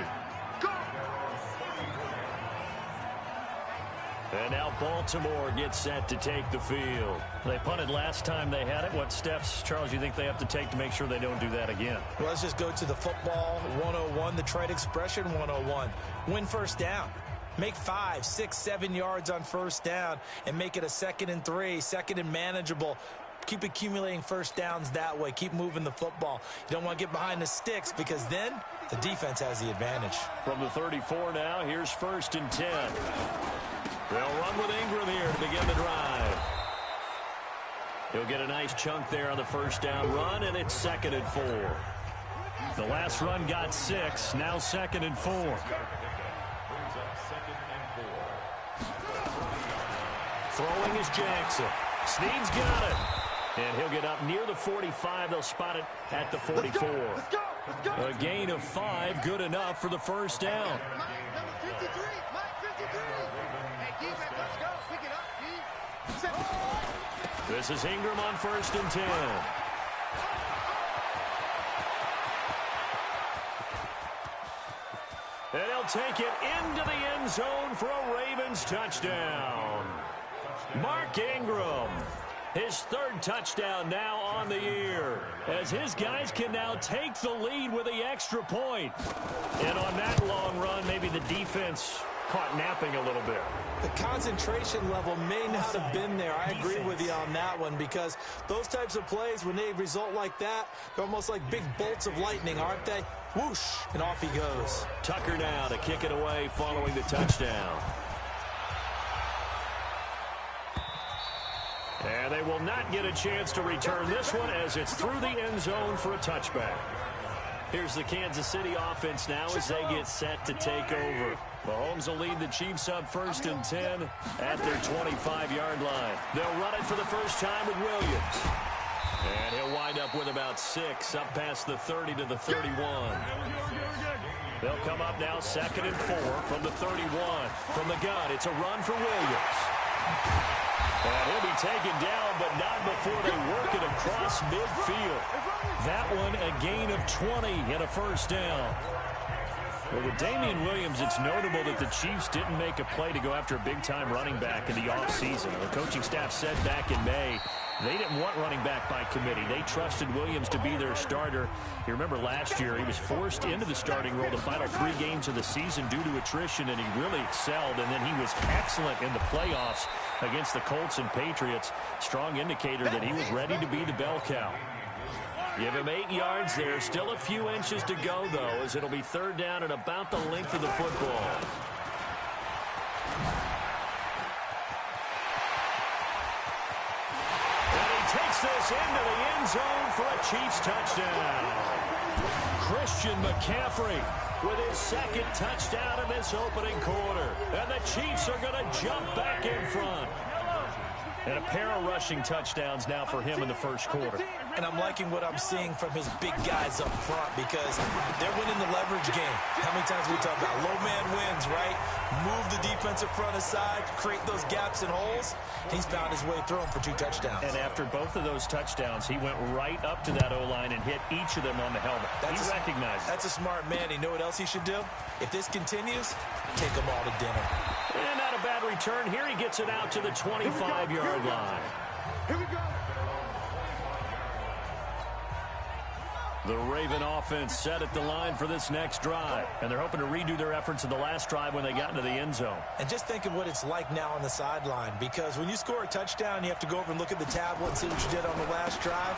And now Baltimore gets set to take the field. They punted last time they had it. What steps, Charles, you think they have to take to make sure they don't do that again? Well, let's just go to the football 101, the trade expression 101. Win first down. Make 5, 6, 7 yards on first down and make it a 2nd and 3, 2nd and manageable. Keep accumulating first downs that way. Keep moving the football. You don't want to get behind the sticks because then the defense has the advantage. From the 34 now, here's 1st and 10. They'll run with Ingram here to begin the drive. He'll get a nice chunk there on the first down run, and it's 2nd and 4. The last run got 6, now 2nd and 4. Throwing is Jackson. Snead's got it. And he'll get up near the 45. They'll spot it at the 44. A gain of 5, good enough for the first down. This is Ingram on 1st and 10. And he'll take it into the end zone for a Ravens touchdown. Mark Ingram, his 3rd touchdown now on the year, as his guys can now take the lead with the extra point. And on that long run, maybe the defense caught napping a little bit. The concentration level may not have been there. I agree with you on that one because those types of plays, when they result like that, they're almost like big bolts of lightning, aren't they? Whoosh, and off he goes. Tucker now to kick it away following the touchdown. And they will not get a chance to return this one as it's through the end zone for a touchback. Here's the Kansas City offense now as they get set to take over. Mahomes will lead the Chiefs up 1st and 10 at their 25-yard line. They'll run it for the first time with Williams. And he'll wind up with about 6 up past the 30 to the 31. They'll come up now 2nd and 4 from the 31. From the gun, it's a run for Williams. And he'll be taken down, but not before they work it across midfield. That one a gain of 20 and a first down. Well, with Damian Williams, it's notable that the Chiefs didn't make a play to go after a big-time running back in the offseason. The coaching staff said back in May they didn't want running back by committee. They trusted Williams to be their starter. You remember last year he was forced into the starting role the final 3 games of the season due to attrition, and he really excelled. And then he was excellent in the playoffs against the Colts and Patriots. Strong indicator that he was ready to be the bell cow. Give him 8 yards there. Still a few inches to go, though, as it'll be 3rd down and about the length of the football. And he takes this into the end zone for a Chiefs touchdown. Christian McCaffrey with his 2nd touchdown in this opening quarter. And the Chiefs are going to jump back in front. And a pair of rushing touchdowns now for him in the first quarter. And I'm liking what I'm seeing from his big guys up front because they're winning the leverage game. How many times we talk about low man wins, right? Move the defensive front aside, create those gaps and holes. He's found his way through them for 2 touchdowns. And after both of those touchdowns, he went right up to that O-line and hit each of them on the helmet. He recognized it. That's a smart man. You know what else he should do? If this continues, take them all to dinner. And not a bad return. Here he gets it out to the 25-yard line. Here we go. The Raven offense set at the line for this next drive. And they're hoping to redo their efforts in the last drive when they got into the end zone. And just think of what it's like now on the sideline. Because when you score a touchdown, you have to go over and look at the tablet and see what you did on the last drive.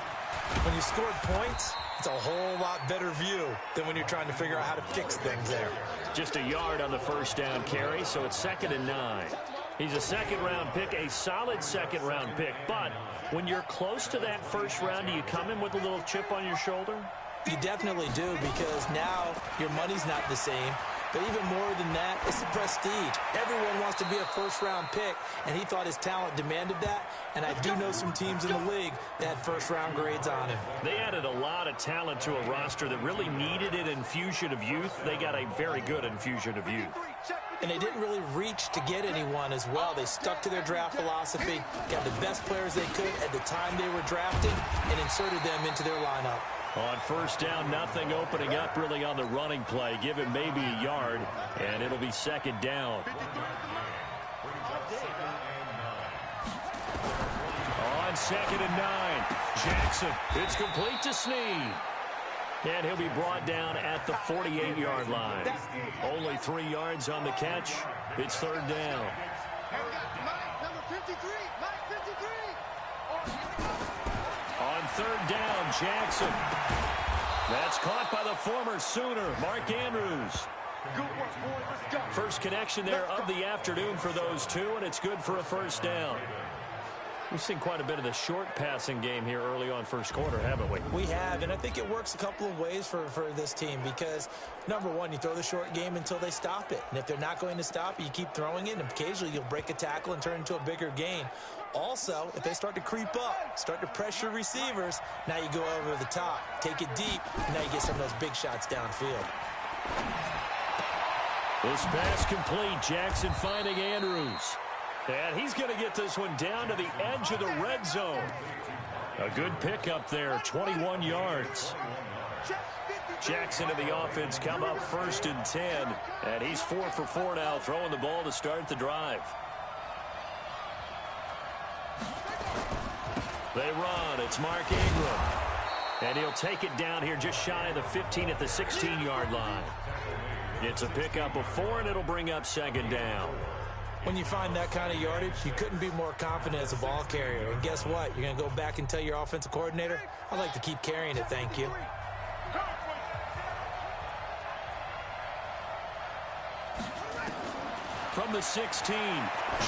When you scored points, it's a whole lot better view than when you're trying to figure out how to fix things there. Just a yard on the first down carry, so it's 2nd and 9. He's a 2nd-round pick, a solid 2nd-round pick. But when you're close to that first round, do you come in with a little chip on your shoulder? You definitely do, because now your money's not the same. But even more than that, it's the prestige. Everyone wants to be a first-round pick, and he thought his talent demanded that. And I do know some teams in the league that had first-round grades on him. They added a lot of talent to a roster that really needed an infusion of youth. They got a very good infusion of youth. And they didn't really reach to get anyone as well. They stuck to their draft philosophy, got the best players they could at the time they were drafted, and inserted them into their lineup. On first down, nothing opening up really on the running play. Give him maybe a yard, and it'll be 2nd down. On 2nd and 9, Jackson. It's complete to Snead. And he'll be brought down at the 48-yard line. Only 3 yards on the catch. It's 3rd down. Number 53, Mike 53. On 3rd down, Jackson. That's caught by the former Sooner, Mark Andrews. Good work, boy. Let's go. First connection there of the afternoon for those two, and it's good for a first down. We've seen quite a bit of the short passing game here early on first quarter, haven't we? We have, and I think it works a couple of ways for this team because, number one, you throw the short game until they stop it. And if they're not going to stop it, you keep throwing it, and occasionally you'll break a tackle and turn into a bigger gain. Also, if they start to creep up, start to pressure receivers, now you go over the top, take it deep, and now you get some of those big shots downfield. This pass complete. Jackson finding Andrews. And he's going to get this one down to the edge of the red zone. A good pickup there, 21 yards. Jackson and the offense come up 1st and 10. And he's 4 for 4 now, throwing the ball to start the drive. They run. It's Mark Ingram. And he'll take it down here just shy of the 15 at the 16-yard line. It's a pickup of 4, and it'll bring up 2nd down. When you find that kind of yardage, you couldn't be more confident as a ball carrier. And guess what? You're going to go back and tell your offensive coordinator, I'd like to keep carrying it, thank you. From the 16,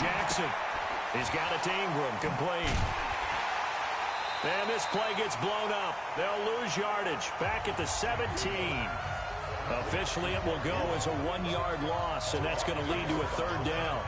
Jackson. He's got it to Ingram, complete. And this play gets blown up. They'll lose yardage. Back at the 17. Officially, it will go as a 1-yard loss, and that's going to lead to a 3rd down.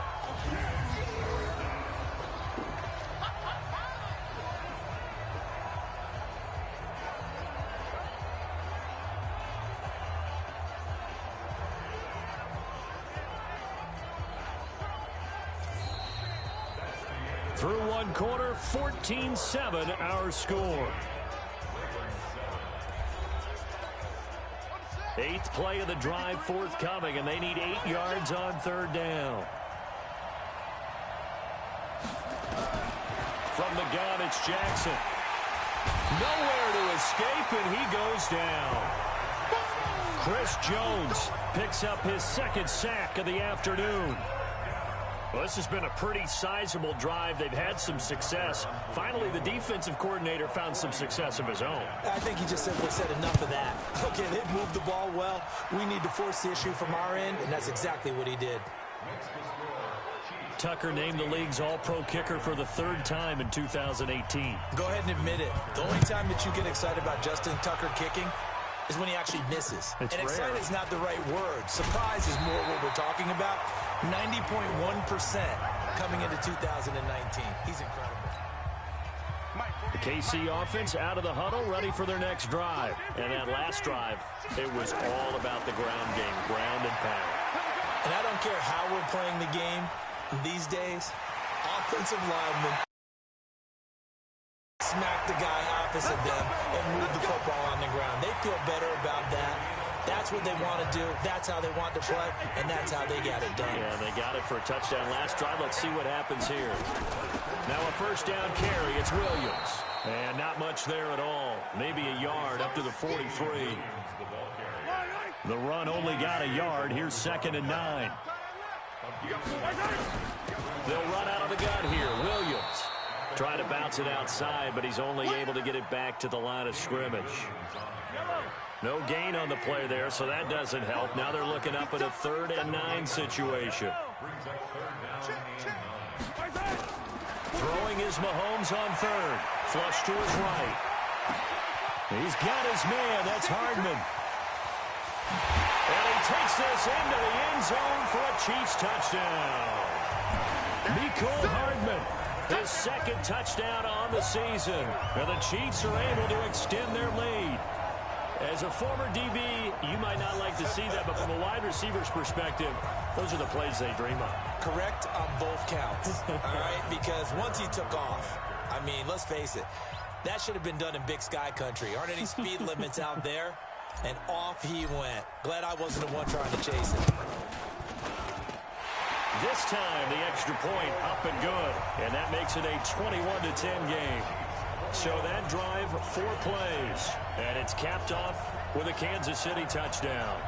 Through 1 quarter, 14-7 our score. 8th play of the drive forthcoming, and they need 8 yards on 3rd down. From the gun, it's Jackson. Nowhere to escape, and he goes down. Chris Jones picks up his 2nd sack of the afternoon. Well, this has been a pretty sizable drive. They've had some success. Finally, the defensive coordinator found some success of his own. I think he just simply said enough of that. Okay, they've moved the ball well. We need to force the issue from our end, and that's exactly what he did. Tucker named the league's all-pro kicker for the 3rd time in 2018. Go ahead and admit it. The only time that you get excited about Justin Tucker kicking is when he actually misses. And excited is not the right word. Surprise is more what we're talking about. 90.1% coming into 2019. He's incredible. The KC offense out of the huddle, ready for their next drive. And that last drive, it was all about the ground game, ground and pound. And I don't care how we're playing the game these days, offensive linemen smack the guy opposite them and move the football on the ground. They feel better about that. That's what they want to do. That's how they want to play, and that's how they got it done. Yeah, they got it for a touchdown last drive. Let's see what happens here. Now a 1st down carry. It's Williams. And not much there at all. Maybe a yard up to the 43. The run only got a yard. Here's 2nd and 9. They'll run out of the gun here. Williams trying to bounce it outside, but he's only able to get it back to the line of scrimmage. No gain on the play there, so that doesn't help. Now they're looking up at a 3rd and 9 situation. Throwing is Mahomes on 3rd. Flush to his right. He's got his man. That's Hardman. And he takes this into the end zone for a Chiefs touchdown. Mecole Hardman, his 2nd touchdown on the season. And the Chiefs are able to extend their lead. As a former DB, you might not like to see that, but from a wide receiver's perspective, those are the plays they dream of. Correct on both counts, all right? Because once he took off, I mean, let's face it, that should have been done in Big Sky country. Aren't any speed limits out there? And off he went. Glad I wasn't the one trying to chase it. This time, the extra point up and good. And that makes it a 21-10 game. So that drive, 4 plays. And it's capped off with a Kansas City touchdown.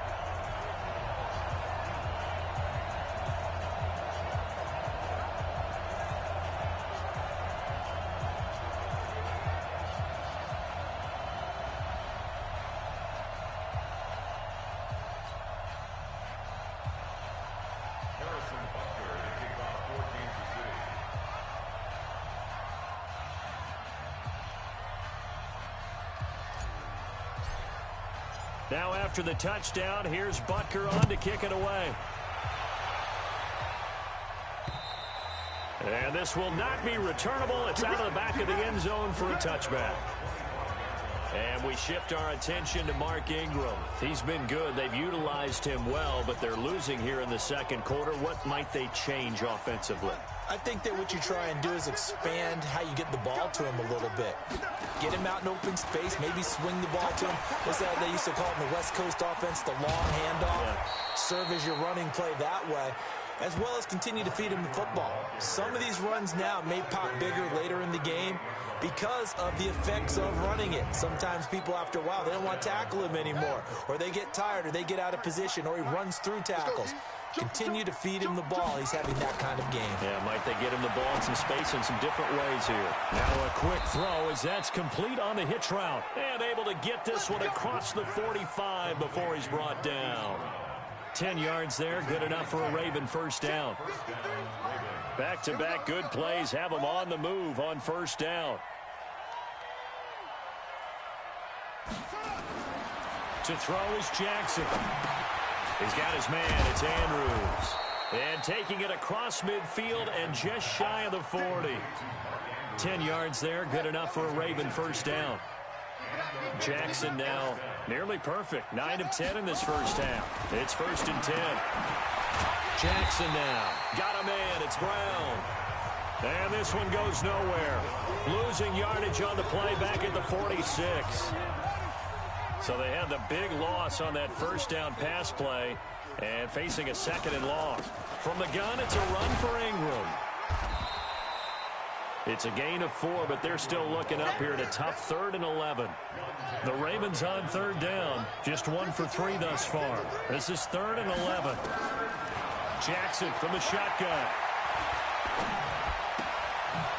Now after the touchdown, here's Butker on to kick it away. And this will not be returnable. It's out of the back of the end zone for a touchback. And we shift our attention to Mark Ingram. He's been good. They've utilized him well, but they're losing here in the 2nd quarter. What might they change offensively? I think that what you try and do is expand how you get the ball to him a little bit. Get him out in open space, maybe swing the ball to him. What's that they used to call it in the West Coast offense, the long handoff? Yeah. Serve as your running play that way, as well as continue to feed him the football. Some of these runs now may pop bigger later in the game because of the effects of running it. Sometimes people, after a while, they don't want to tackle him anymore, or they get tired, or they get out of position, or he runs through tackles. Continue to feed him the ball. He's having that kind of game. Yeah, might they get him the ball in some space in some different ways here. Now a quick throw as that's complete on the hitch route. And able to get this one across the 45 before he's brought down. 10 yards there, good enough for a Raven 1st down. Back-to-back good plays have him on the move on 1st down. To throw is Jackson. He's got his man. It's Andrews. And taking it across midfield and just shy of the 40. 10 yards there. Good enough for a Raven first down. Jackson now nearly perfect. 9 of 10 in this first half. It's 1st and 10. Jackson now. Got a man. It's Brown. And this one goes nowhere. Losing yardage on the play back at the 46. So they had the big loss on that first down pass play and facing a 2nd and long. From the gun, it's a run for Ingram. It's a gain of 4, but they're still looking up here at a tough 3rd and 11. The Ravens on 3rd down, just 1 for 3 thus far. This is 3rd and 11. Jackson from the shotgun.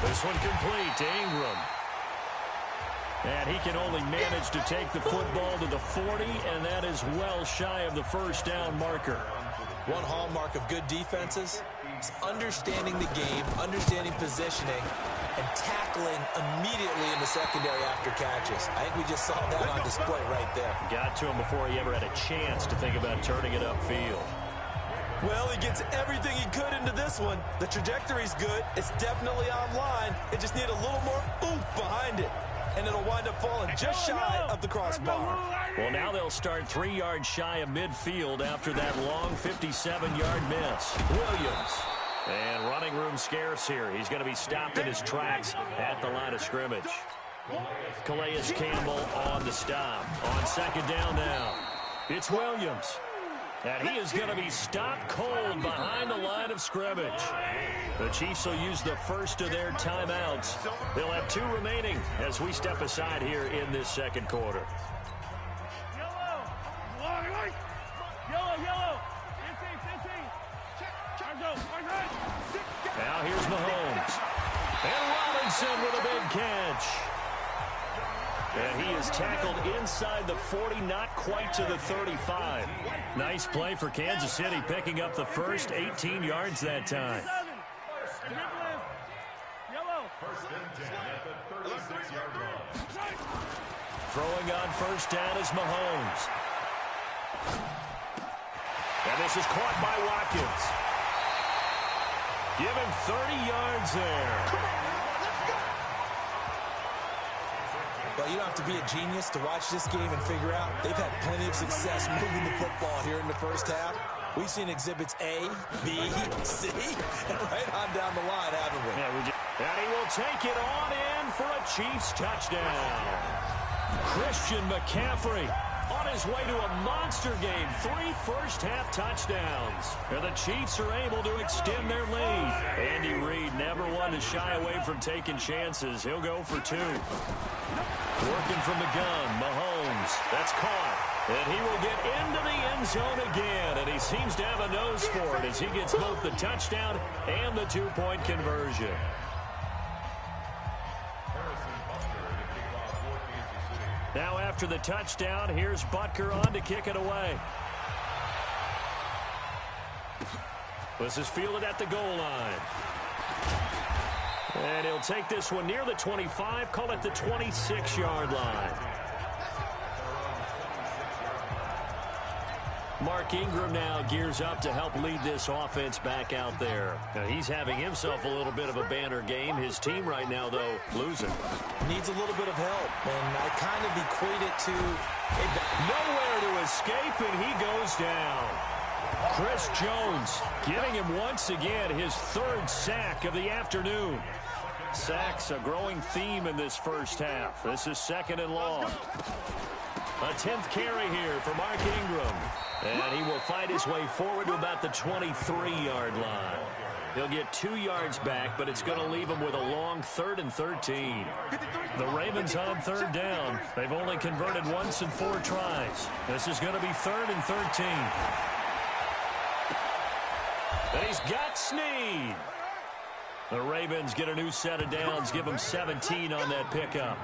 This one complete to Ingram. And he can only manage to take the football to the 40, and that is well shy of the first down marker. One hallmark of good defenses is understanding the game, understanding positioning, and tackling immediately in the secondary after catches. I think we just saw that on display right there. Got to him before he ever had a chance to think about turning it upfield. Well, he gets everything he could into this one. The trajectory's good. It's definitely online. It just need a little more oomph behind it. And it'll wind up falling just shy of the crossbar. Well, now they'll start 3 yards shy of midfield after that long 57-yard miss. Williams. And running room scarce here. He's going to be stopped in his tracks at the line of scrimmage. Calais Campbell on the stop. On 2nd down now. It's Williams. And he is going to be stopped cold behind the line of scrimmage. The Chiefs will use the first of their timeouts. They'll have 2 remaining as we step aside here in this 2nd quarter. Now here's Mahomes. And Robinson with a big catch. And he is tackled inside the 40, not quite to the 35. Nice play for Kansas City, picking up the first 18 yards that time. Throwing on first down is Mahomes. And this is caught by Watkins. Give him 30 yards there. Well, you don't have to be a genius to watch this game and figure out they've had plenty of success moving the football here in the first half. We've seen exhibits A, B, C, and right on down the line, haven't we? Yeah, and he will take it on in for a Chiefs touchdown. Christian McCaffrey on his way to a monster game. 3 first-half touchdowns. And the Chiefs are able to extend their lead. Andy Reid never one to shy away from taking chances. He'll go for 2. Working from the gun, Mahomes. That's caught. And he will get into the end zone again. And he seems to have a nose for it as he gets both the touchdown and the 2-point conversion. Now after the touchdown, here's Butker on to kick it away. This is fielded at the goal line. And he'll take this one near the 25, call it the 26-yard line. Mark Ingram now gears up to help lead this offense back out there. Now he's having himself a little bit of a banner game. His team right now, though, losing. Needs a little bit of help, and I kind of equate it to nowhere to escape, and he goes down. Chris Jones giving him once again his 3rd sack of the afternoon. Sacks a growing theme in this first half. This is 2nd and long. A 10th carry here for Mark Ingram. And he will fight his way forward to about the 23-yard line. He'll get 2 yards back, but it's going to leave him with a long 3rd and 13. The Ravens on 3rd down. They've only converted once in 4 tries. This is going to be 3rd and 13. And he's got Snead. The Ravens get a new set of downs, give them 17 on that pickup.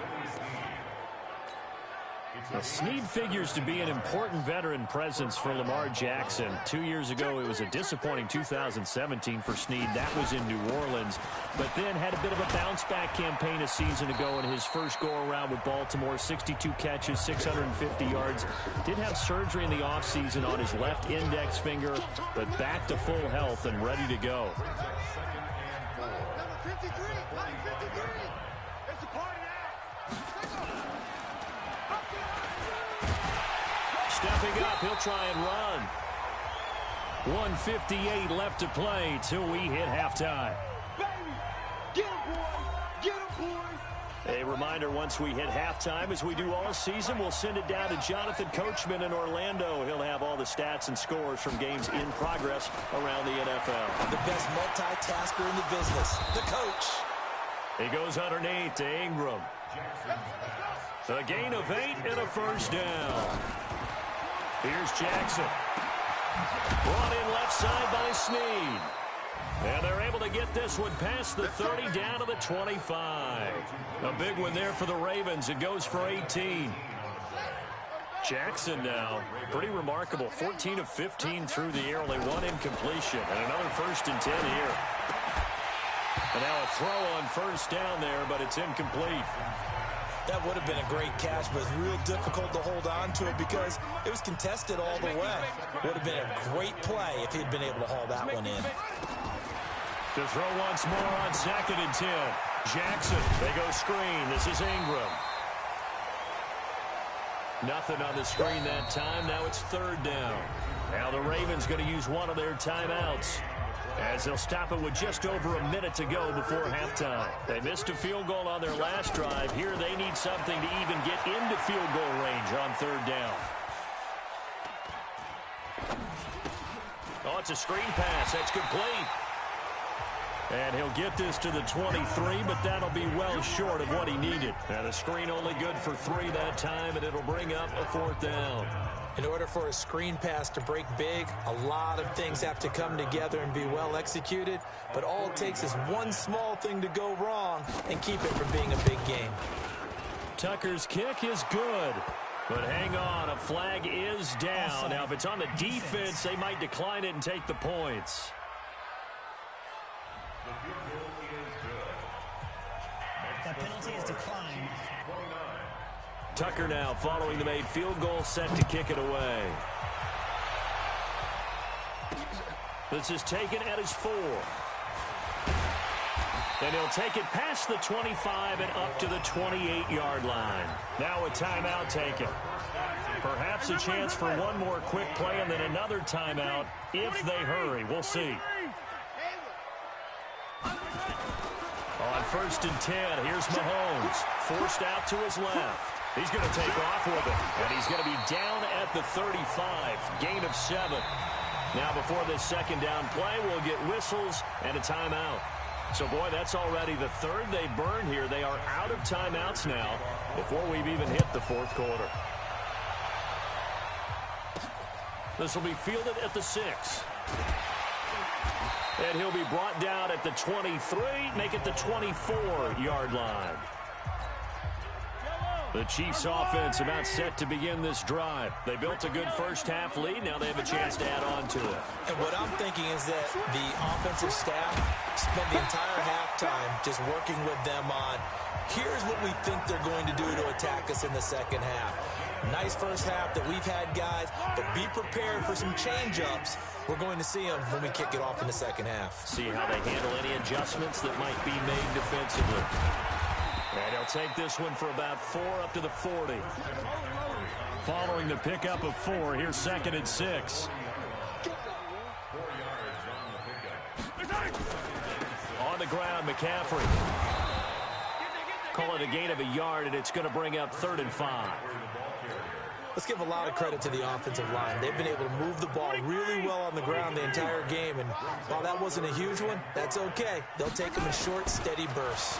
Well, Snead figures to be an important veteran presence for Lamar Jackson. 2 years ago, it was a disappointing 2017 for Snead. That was in New Orleans. But then had a bit of a bounce-back campaign a season ago in his first go-around with Baltimore. 62 catches, 650 yards. Did have surgery in the offseason on his left index finger, but back to full health and ready to go. Number 53, line 53. It's a party now. Stepping up, he'll try and run. 1:58 left to play till we hit halftime. Baby, get him, boy. Get him, boy. A reminder, once we hit halftime, as we do all season, we'll send it down to Jonathan Coachman in Orlando. He'll have all the stats and scores from games in progress around the NFL. The best multitasker in the business, the coach. He goes underneath to Ingram. A gain of 8 and a first down. Here's Jackson. Brought in left side by Snead. And they're able to get this one past the 30 down to the 25. A big one there for the Ravens. It goes for 18. Jackson now, pretty remarkable. 14 of 15 through the air, only one incompletion. And another 1st and 10 here. And now a throw on first down there, but it's incomplete. That would have been a great catch, but it's real difficult to hold on to it because it was contested all the way. Would have been a great play if he'd been able to haul that one in. To throw once more on 2nd and 10. Jackson, they go screen. This is Ingram. Nothing on the screen that time. Now it's 3rd down. Now the Ravens going to use one of their timeouts, as they'll stop it with just over a minute to go before halftime. They missed a field goal on their last drive. Here they need something to even get into field goal range on 3rd down. Oh, it's a screen pass. That's complete. And he'll get this to the 23, but that'll be well short of what he needed. And a screen only good for 3 that time, and it'll bring up a 4th down. In order for a screen pass to break big, a lot of things have to come together and be well executed. But all it takes is one small thing to go wrong and keep it from being a big game. Tucker's kick is good. But hang on, a flag is down. Now, if it's on the defense, they might decline it and take the points. That penalty is declined. Tucker now following the made field goal, set to kick it away. This is taken at his 4. And he'll take it past the 25 and up to the 28-yard line. Now a timeout taken. Perhaps a chance for one more quick play and then another timeout if they hurry. We'll see. On 1st and 10, here's Mahomes. Forced out to his left. He's going to take off with it. And he's going to be down at the 35. Gain of 7. Now before this 2nd down play, we'll get whistles and a timeout. So, boy, that's already the 3rd they burn here. They are out of timeouts now before we've even hit the 4th quarter. This will be fielded at the 6. And he'll be brought down at the 23, make it the 24-yard line. The Chiefs offense about set to begin this drive. They built a good first-half lead. Now they have a chance to add on to it. And what I'm thinking is that the offensive staff spent the entire halftime just working with them on, here's what we think they're going to do to attack us in the 2nd half. Nice first half that we've had, guys, but be prepared for some change-ups. We're going to see them when we kick it off in the 2nd half. See how they handle any adjustments that might be made defensively. And he'll take this one for about 4 up to the 40. Following the pickup of 4, here's 2nd and 6. On the ground, McCaffrey. Call it a gain of a yard, and it's going to bring up 3rd and 5. Let's give a lot of credit to the offensive line. They've been able to move the ball really well on the ground the entire game, and while that wasn't a huge one, that's okay. They'll take them in short, steady bursts.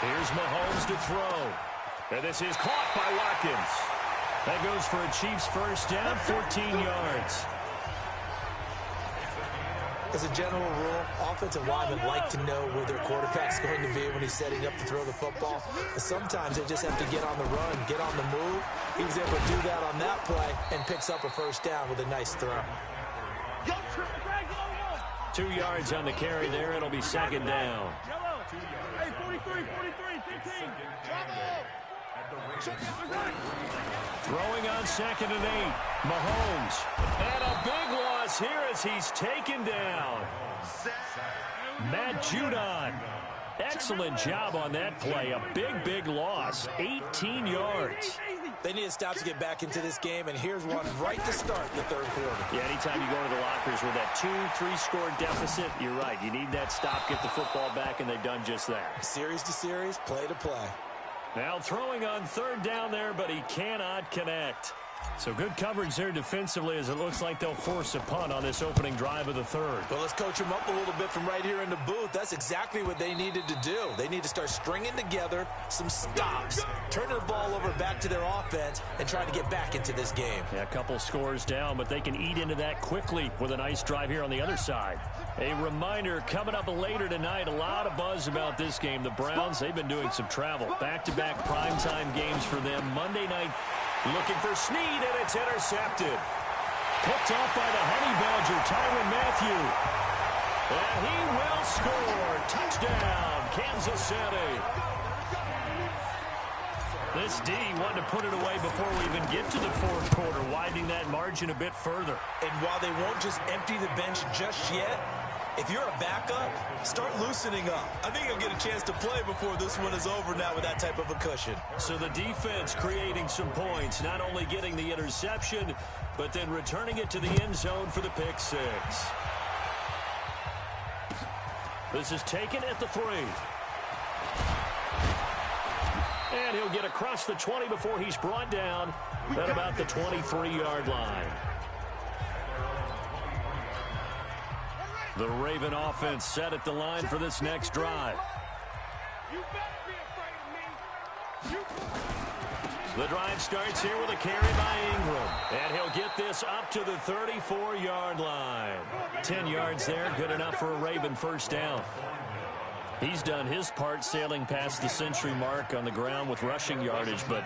Here's Mahomes to throw. And this is caught by Watkins. That goes for a Chiefs first down, 14 yards. As a general rule, offensive linemen like to know where their quarterback's going to be when he's setting up to throw the football. But sometimes they just have to get on the run, get on the move. He was able to do that on that play and picks up a first down with a nice throw. 2 yards on the carry there. It'll be second down. Hey, 43, 15. Throwing on 2nd and 8. Mahomes. And a big loss here as he's taken down. Matt Judon. Excellent job on that play. A big loss. 18 yards. They need a stop to get back into this game, and here's one right to start the third quarter. Yeah, anytime you go to the lockers with that 2-3 score deficit, you're right. You need that stop, get the football back, and they've done just that. Series to series, play to play. Now throwing on 3rd down there, but he cannot connect. So good coverage there defensively as it looks like they'll force a punt on this opening drive of the 3rd. Well, let's coach them up a little bit from right here in the booth. That's exactly what they needed to do. They need to start stringing together some stops, turning the ball over back to their offense, and trying to get back into this game. Yeah, a couple scores down, but they can eat into that quickly with a nice drive here on the other side. A reminder, coming up later tonight, a lot of buzz about this game. The Browns, they've been doing some travel. Back-to-back primetime games for them. Monday night, looking for Snead, and it's intercepted. Picked off by the Honey Badger, Tyrann Mathieu. And he will score. Touchdown, Kansas City. This D wanted to put it away before we even get to the 4th quarter, widening that margin a bit further. And while they won't just empty the bench just yet, if you're a backup, start loosening up. I think you'll get a chance to play before this one is over now with that type of a cushion. So the defense creating some points, not only getting the interception, but then returning it to the end zone for the pick 6. This is taken at the 3. And he'll get across the 20 before he's brought down at about the 23-yard line. The Raven offense set at the line for this next drive. The drive starts here with a carry by Ingram. And he'll get this up to the 34-yard line. 10 yards there, good enough for a Raven first down. He's done his part sailing past the century mark on the ground with rushing yardage, but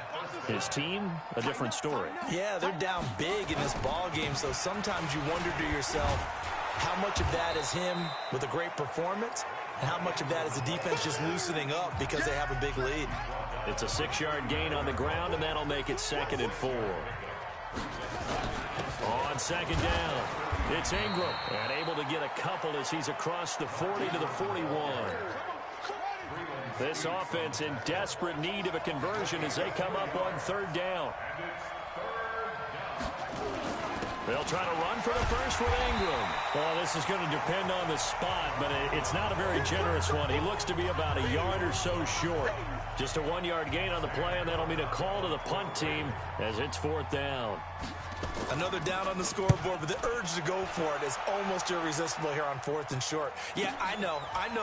his team, a different story. Yeah, they're down big in this ball game, so sometimes you wonder to yourself, how much of that is him with a great performance, and how much of that is the defense just loosening up because they have a big lead. It's a 6-yard gain on the ground, and that'll make it 2nd and 4. On 2nd down, it's Ingram, and able to get a couple as he's across the 40 to the 41. This offense in desperate need of a conversion as they come up on 3rd down. They'll try to run for the first with Ingram. Well, this is going to depend on the spot, but it's not a very generous one. He looks to be about a yard or so short. Just a 1-yard gain on the play, and that'll mean a call to the punt team as it's 4th down. Another down on the scoreboard, but the urge to go for it is almost irresistible here on 4th and short. Yeah, I know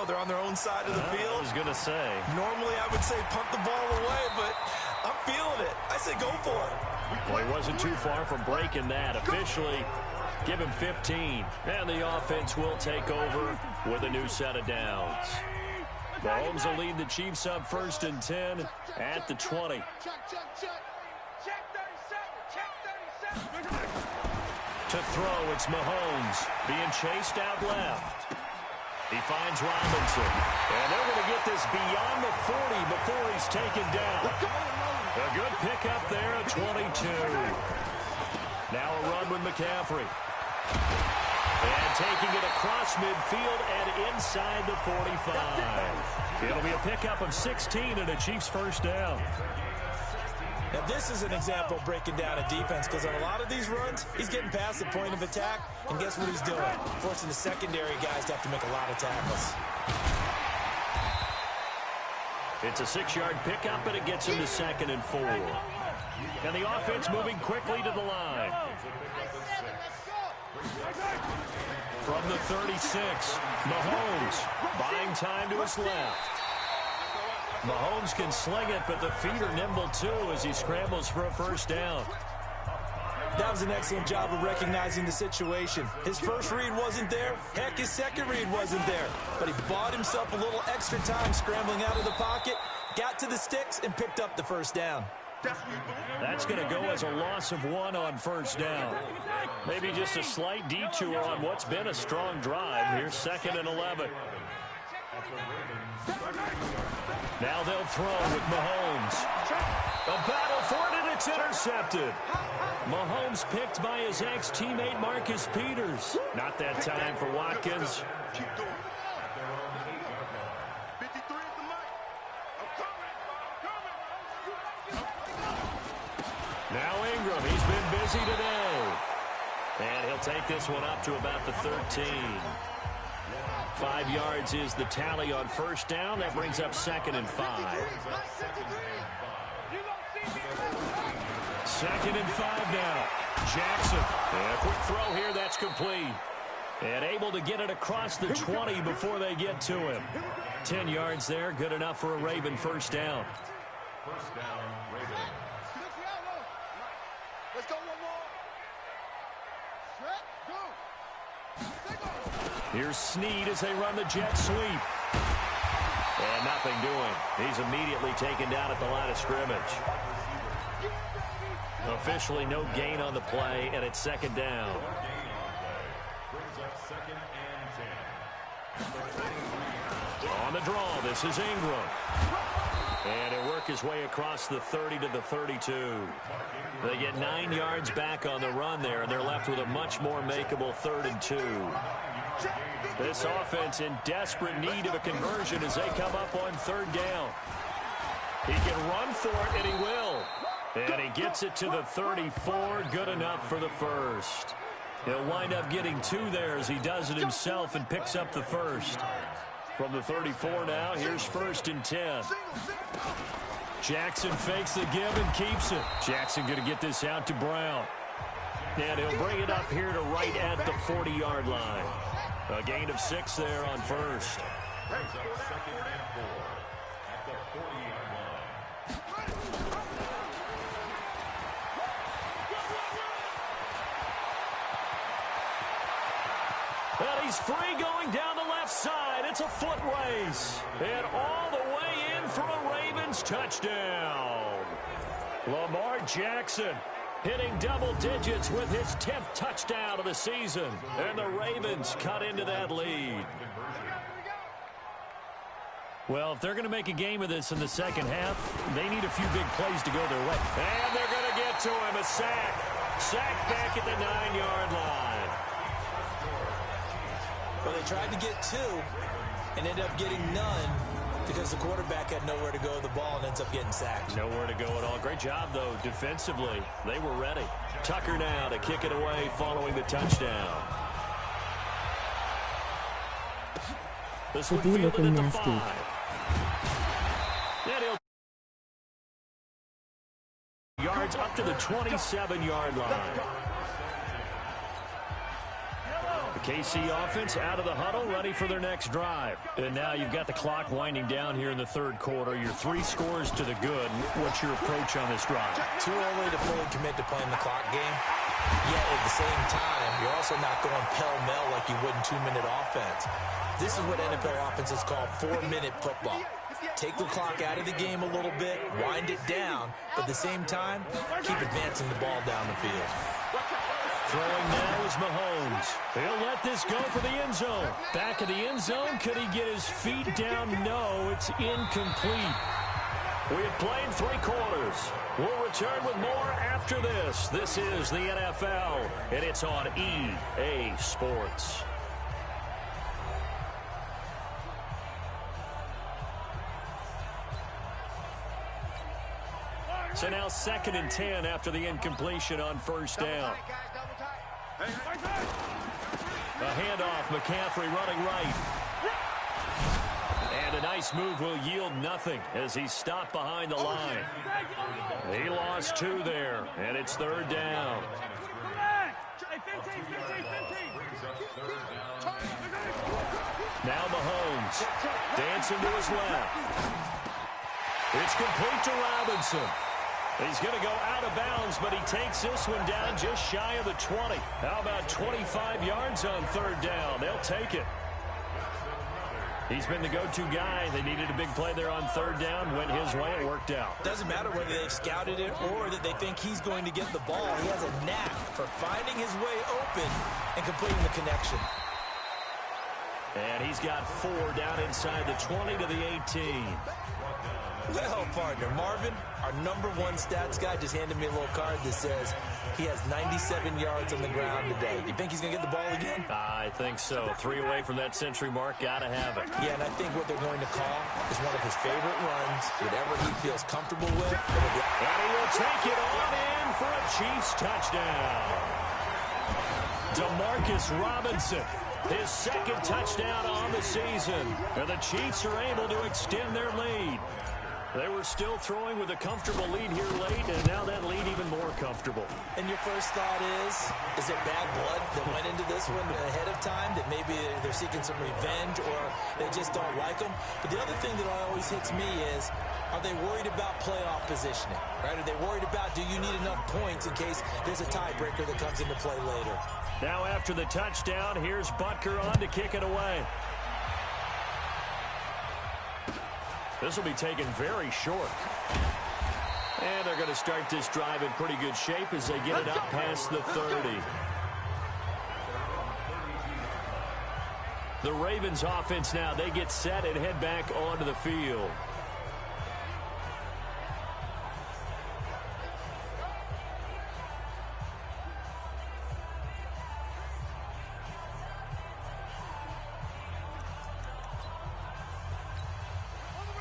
they're on their own side of the field. I was going to say. Normally I would say punt the ball away, but I'm feeling it. I say go for it. Well, he wasn't too far from breaking that. Officially, give him 15. And the offense will take over with a new set of downs. Mahomes will lead the Chiefs up 1st and 10 at the 20. To throw, it's Mahomes being chased out left. He finds Robinson. And they're going to get this beyond the 40 before he's taken down. A good pickup there at 22. Now a run with McCaffrey. And taking it across midfield and inside the 45. It'll be a pickup of 16 and a Chiefs first down. Now, this is an example of breaking down a defense because on a lot of these runs, he's getting past the point of attack, and guess what he's doing? Forcing the secondary guys to have to make a lot of tackles. It's a 6-yard pickup, and it gets him to 2nd and 4. And the offense moving quickly to the line. From the 36, Mahomes buying time to his left. Mahomes can sling it, but the feet are nimble too as he scrambles for a first down. That was an excellent job of recognizing the situation. His first read wasn't there. Heck, his second read wasn't there. But he bought himself a little extra time scrambling out of the pocket, got to the sticks, and picked up the first down. That's going to go as a loss of 1 on first down. Maybe just a slight detour on what's been a strong drive. Here's 2nd and 11. Now they'll throw with Mahomes. A battle for it, and it's intercepted. Mahomes picked by his ex-teammate Marcus Peters. Not that time for Watkins. Now Ingram, he's been busy today. And he'll take this one up to about the 13. 5 yards is the tally on first down. That brings up 2nd and 5. 2nd and 5 now. Jackson. And a quick throw here. That's complete. And able to get it across the 20 before they get to him. 10 yards there. Good enough for a Raven first down. First down, Raven. Let's go one more. Set, go. Here's Snead as they run the jet sweep. And nothing doing. He's immediately taken down at the line of scrimmage. Officially no gain on the play, and it's 2nd down. On the draw, this is Ingram. And he'll work his way across the 30 to the 32. They get 9 yards back on the run there, and they're left with a much more makeable 3rd and 2. This offense in desperate need of a conversion as they come up on 3rd down. He can run for it, and he will. And he gets it to the 34, good enough for the first. He'll wind up getting 2 there as he does it himself and picks up the first. From the 34 now, here's 1st and 10. Jackson fakes the give and keeps it. Jackson going to get this out to Brown. And he'll bring it up here to right at the 40-yard line. A gain of 6 there on first. And he's free going down the left side. It's a foot race. And all the way in for a Ravens touchdown. Lamar Jackson hitting double digits with his 10th touchdown of the season. And the Ravens cut into that lead. Well, if they're going to make a game of this in the second half, they need a few big plays to go their way. And they're going to get to him. A sack. Sack back at the 9-yard line. Well, they tried to get 2 and ended up getting none because the quarterback had nowhere to go with the ball and ends up getting sacked. Nowhere to go at all. Great job, though, defensively. They were ready. Tucker now to kick it away following the touchdown. This one fielded at the 5. And he'll yards up to the 27-yard line. KC offense out of the huddle, ready for their next drive. And now you've got the clock winding down here in the 3rd quarter. Your 3 scores to the good. What's your approach on this drive? Too early to fully commit to playing the clock game. Yet at the same time, you're also not going pell-mell like you would in 2-minute offense. This is what NFL offenses call 4-minute football. Take the clock out of the game a little bit, wind it down, but at the same time, keep advancing the ball down the field. Throwing now is Mahomes. He'll let this go for the end zone. Back of the end zone. Could he get his feet down? No, it's incomplete. We have played 3 quarters. We'll return with more after this. This is the NFL, and it's on EA Sports. So now 2nd and 10 after the incompletion on first down. A handoff, McCaffrey running right. And a nice move will yield nothing as he's stopped behind the line. He lost 2 there, and it's 3rd down. Now Mahomes dancing to his left. It's complete to Robinson. He's going to go out of bounds, but he takes this one down just shy of the 20. How about 25 yards on third down? They'll take it. He's been the go-to guy. They needed a big play there on third down. Went his way. It worked out. Doesn't matter whether they've scouted it or that they think he's going to get the ball. He has a knack for finding his way open and completing the connection. And he's got 4 down inside the 20 to the 18. Well, partner, Marvin, our #1 stats guy, just handed me a little card that says he has 97 yards on the ground today. You think he's going to get the ball again? I think so. 3 away from that century mark. Got to have it. Yeah, and I think what they're going to call is one of his favorite runs, whatever he feels comfortable with. And he will take it on in for a Chiefs touchdown. Demarcus Robinson, his 2nd touchdown on the season. And the Chiefs are able to extend their lead. They were still throwing with a comfortable lead here late, and now that lead even more comfortable. And your first thought is there bad blood that went into this one ahead of time, that maybe they're seeking some revenge or they just don't like them? But the other thing that always hits me is, are they worried about playoff positioning? Right? Are they worried about, do you need enough points in case there's a tiebreaker that comes into play later? Now after the touchdown, here's Butker on to kick it away. This will be taken very short. And they're going to start this drive in pretty good shape as they get it up past the 30. The Ravens offense now, they get set and head back onto the field.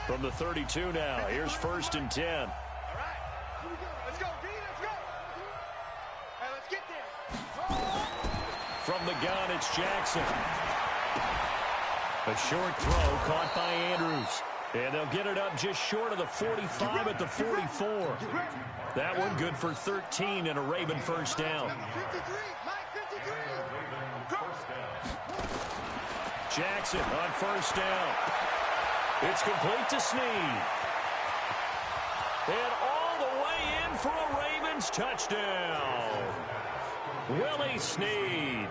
From the 32 now, here's 1st and 10. All right, here we go. Let's go, D, let's go. Hey, let's get there. From the gun, it's Jackson. A short throw caught by Andrews. And they'll get it up just short of the 45 at the 44. That one good for 13 and a Raven first down. 53, Mike, 53. Jackson on first down. It's complete to Snead. And all the way in for a Ravens touchdown. Willie Snead.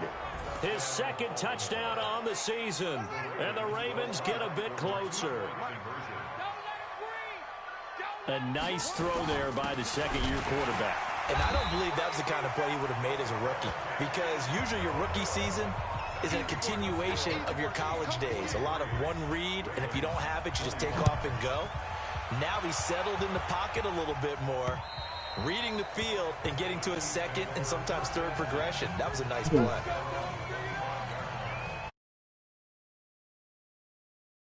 His 2nd touchdown on the season. And the Ravens get a bit closer. A nice throw there by the 2nd-year quarterback. And I don't believe that was the kind of play he would have made as a rookie. Because usually your rookie season is a continuation of your college days. A lot of one read, and if you don't have it, you just take off and go. Now he's settled in the pocket a little bit more, reading the field and getting to a 2nd and sometimes 3rd progression. That was a nice play.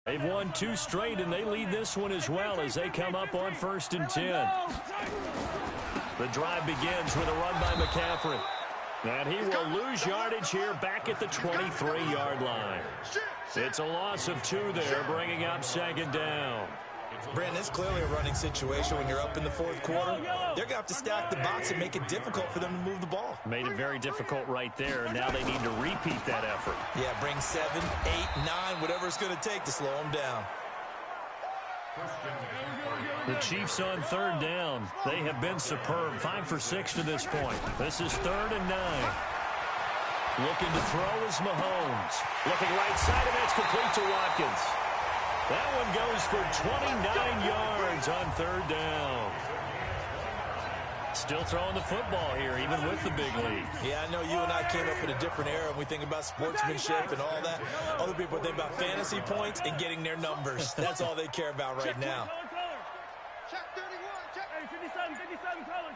They've won 2 straight, and they lead this one as well as they come up on 1st and 10. The drive begins with a run by McCaffrey. And he will lose yardage here back at the 23-yard line. It's a loss of 2 there, bringing up 2nd down. Brandon, it's clearly a running situation when you're up in the 4th quarter. They're going to have to stack the box and make it difficult for them to move the ball. Made it very difficult right there, and now they need to repeat that effort. Yeah, bring 7, 8, 9, whatever it's going to take to slow them down. The Chiefs on 3rd down. They have been superb. 5 for 6 to this point. This is 3rd and 9. Looking to throw is Mahomes. Looking right side, and it's complete to Watkins. That one goes for 29 yards on 3rd down. Still throwing the football here, even with the big lead. Yeah, I know you and I came up in a different era, and we think about sportsmanship and all that. Other people think about fantasy points and getting their numbers. That's all they care about right now. Check 31, check. Hey, 57 colors.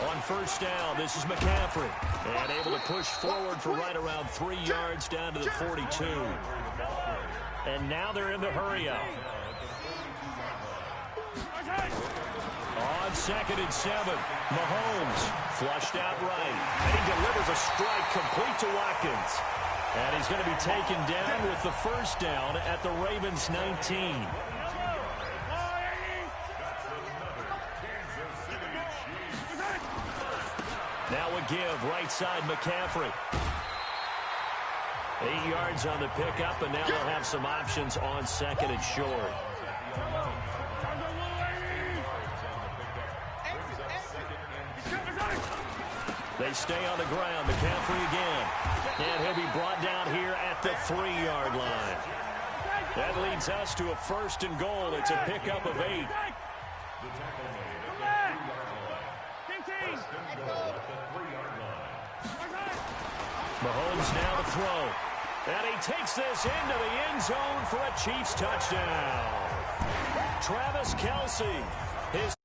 On 1st down, this is McCaffrey. And able to push forward for right around 3 yards down to the 42. And now they're in the hurry-up. On 2nd and 7, Mahomes flushed out right. And he delivers a strike complete to Watkins. And he's going to be taken down with the first down at the Ravens 19. Now a give, right side, McCaffrey. 8 yards on the pickup, and now they'll have some options on 2nd and short. They stay on the ground. McCaffrey again. And he'll be brought down here at the 3-yard line. That leads us to a 1st and goal. It's a pickup of 8. Mahomes now to throw. And he takes this into the end zone for a Chiefs touchdown. Travis Kelce, his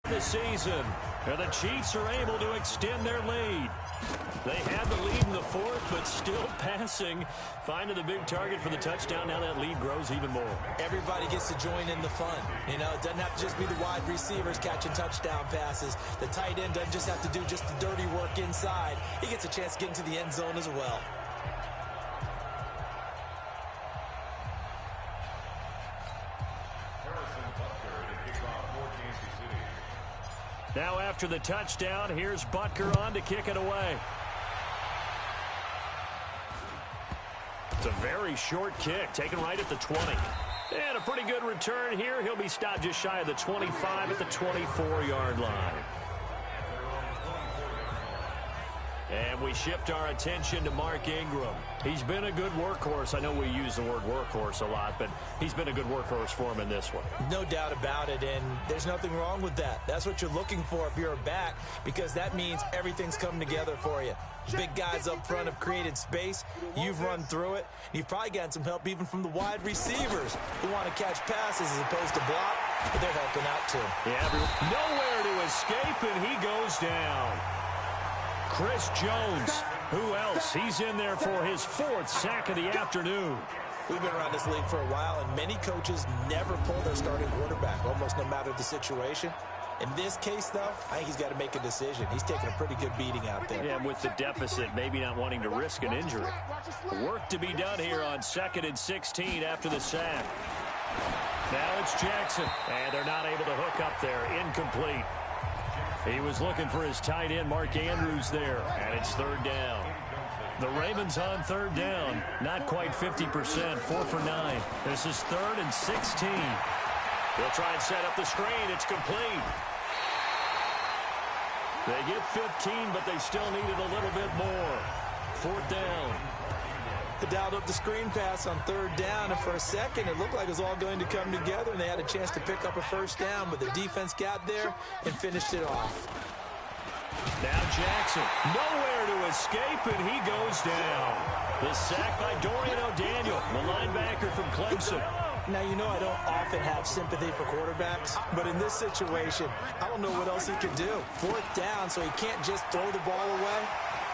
this season. And the Chiefs are able to extend their lead. They had the lead in the 4th, but still passing. Finding the big target for the touchdown. Now that lead grows even more. Everybody gets to join in the fun. You know, it doesn't have to just be the wide receivers catching touchdown passes. The tight end doesn't just have to do just the dirty work inside. He gets a chance to get into the end zone as well. Now after the touchdown, here's Butker on to kick it away. It's a very short kick, taken right at the 20. And a pretty good return here. He'll be stopped just shy of the 25 at the 24-yard line. And we shift our attention to Mark Ingram. He's been a good workhorse. I know we use the word workhorse a lot, but he's been a good workhorse for him in this one. No doubt about it, and there's nothing wrong with that. That's what you're looking for if you're a back, because that means everything's coming together for you. Big guys up front have created space. You've run through it. You've probably gotten some help even from the wide receivers who want to catch passes as opposed to block, but they're helping out too. Yeah, nowhere to escape, and he goes down. Chris Jones, who else? He's in there for his 4th sack of the afternoon. We've been around this league for a while, and many coaches never pull their starting quarterback, almost no matter the situation. In this case, though, I think he's got to make a decision. He's taking a pretty good beating out there. Yeah, with the deficit, maybe not wanting to risk an injury. Work to be done here on 2nd and 16 after the sack. Now it's Jackson, and they're not able to hook up there. Incomplete. He was looking for his tight end, Mark Andrews, there, and it's 3rd down. The Ravens on 3rd down, not quite 50%, 4 for 9. This is 3rd and 16. They'll try and set up the screen. It's complete. They get 15, but they still needed a little bit more. 4th down. They dialed up the screen pass on 3rd down, and for a second it looked like it was all going to come together, and they had a chance to pick up a 1st down, but the defense got there and finished it off. Now Jackson, nowhere to escape, and he goes down. The sack by Dorian O'Daniel, the linebacker from Clemson. Now, you know I don't often have sympathy for quarterbacks, but in this situation, I don't know what else he can do. 4th down, so he can't just throw the ball away.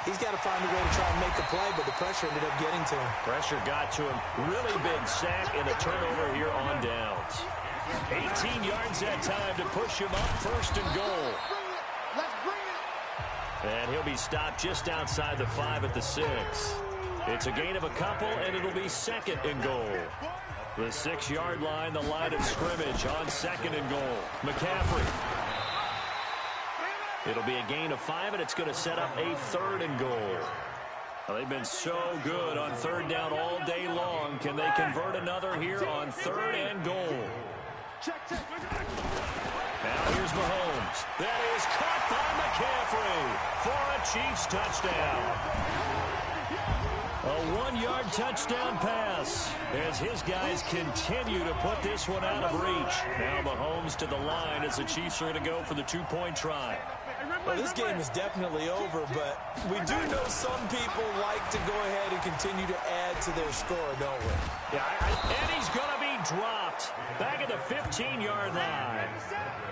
He's got to find a way to try and make a play, but the pressure ended up getting to him. Pressure got to him. Really big sack and a turnover here on downs. 18 yards that time to push him up, 1st and goal. And he'll be stopped just outside the 5 at the 6. It's a gain of a couple, and it'll be 2nd and goal. The 6-yard line, the line of scrimmage on 2nd and goal. McCaffrey. It'll be a gain of 5, and it's going to set up a 3rd and goal. Well, they've been so good on 3rd down all day long. Can they convert another here on 3rd and goal? Now here's Mahomes. That is caught by McCaffrey for a Chiefs touchdown. A 1-yard touchdown pass as his guys continue to put this one out of reach. Now Mahomes to the line as the Chiefs are going to go for the 2-point try. Well, this game is definitely over, but we do know some people like to go ahead and continue to add to their score, don't we? Yeah, and he's going to be dropped back at the 15-yard line.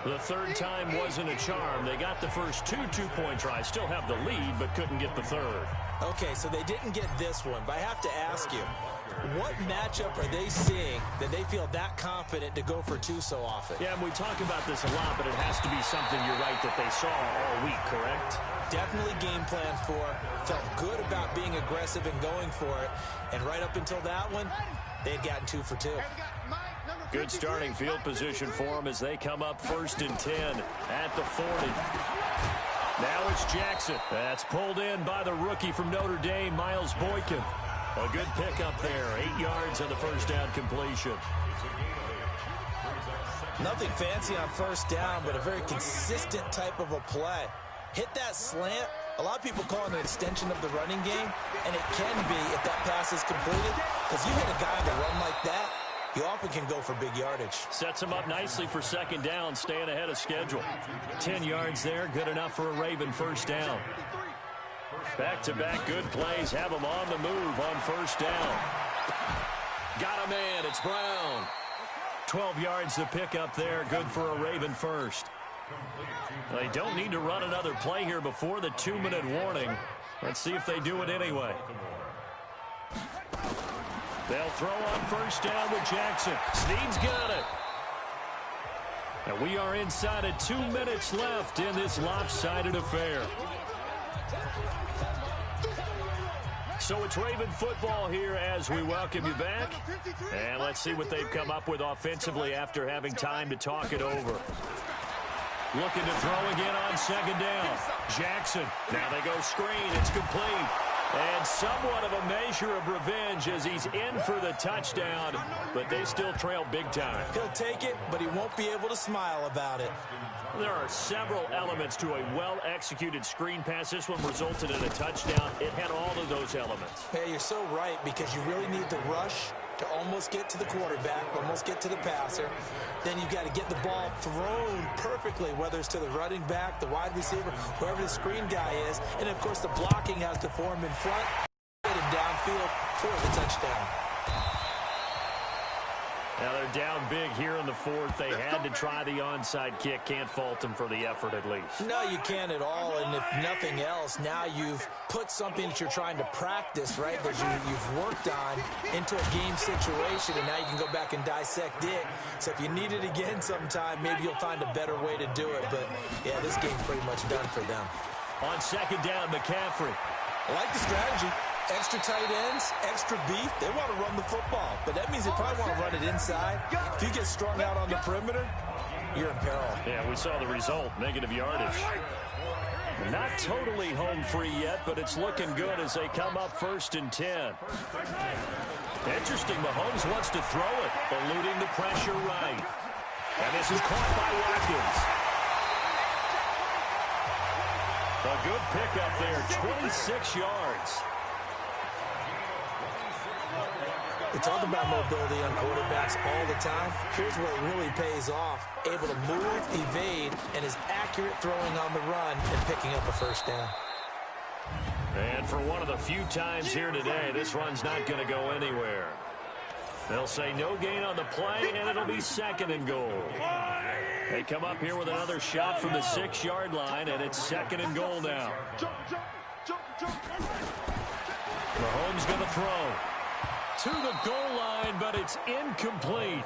The 3rd time wasn't a charm. They got the first 2-point tries, still have the lead, but couldn't get the 3rd. Okay, so they didn't get this one, but I have to ask you, what matchup are they seeing that they feel that confident to go for 2 so often? Yeah, and we talk about this a lot, but it has to be something, you're right, that they saw all week, correct? Definitely game plan for, felt good about being aggressive and going for it, and right up until that one, they had gotten 2 for 2. Good starting field position for them as they come up 1st and 10 at the 40. Now it's Jackson. That's pulled in by the rookie from Notre Dame, Miles Boykin. A good pickup there. 8 yards on the 1st down completion. Nothing fancy on 1st down, but a very consistent type of a play. hit that slant. A lot of people call it an extension of the running game, and it can be if that pass is completed, because you hit a guy on the run like that, you often can go for big yardage. Sets him up nicely for second down, staying ahead of schedule. 10 yards there, good enough for a Raven first down. Back-to-back good plays have him on the move on first down. Got a man, it's Brown. 12 yards to pick up there, good for a Raven first. They don't need to run another play here before the 2-minute warning. Let's see if they do it anyway. They'll throw on first down with Jackson. Snead's got it. And we are inside of 2 minutes left in this lopsided affair. So it's Raven football here as we welcome you back. And let's see what they've come up with offensively after having time to talk it over. Looking to throw again on second down. Jackson. Now they go screen. It's complete. And somewhat of a measure of revenge as he's in for the touchdown, but they still trail big time. He'll take it, but he won't be able to smile about it. There are several elements to a well-executed screen pass. This one resulted in a touchdown. It had all of those elements. Hey, you're so right, because you really need the rush to almost get to the quarterback, almost get to the passer. Then you've got to get the ball thrown perfectly, whether it's to the running back, the wide receiver, whoever the screen guy is. And, of course, the blocking has to form in front, get him downfield for the touchdown. Now they're down big here in the fourth. They had to try the onside kick. Can't fault them for the effort at least. No, you can't at all. And if nothing else, now you've put something that you're trying to practice, right, that you've worked on into a game situation, and now you can go back and dissect it. So if you need it again sometime, maybe you'll find a better way to do it. But, yeah, this game's pretty much done for them. On second down, McCaffrey. I like the strategy. Extra tight ends, extra beef. They want to run the football, but that means they probably want to run it inside. If you get strung out on the perimeter, you're in peril. Yeah, we saw the result, negative yardage. Not totally home free yet, but it's looking good as they come up 1st and 10. Interesting, Mahomes wants to throw it, eluding the pressure right. And this is caught by Watkins. A good pickup there, 26 yards. We talk about mobility on quarterbacks all the time. Here's where it really pays off. Able to move, evade, and is accurate throwing on the run and picking up a first down. And for one of the few times here today, this run's not going to go anywhere. They'll say no gain on the play, and it'll be 2nd and goal. They come up here with another shot from the 6-yard line, and it's 2nd and goal now. Mahomes going to throw to the goal line, but it's incomplete.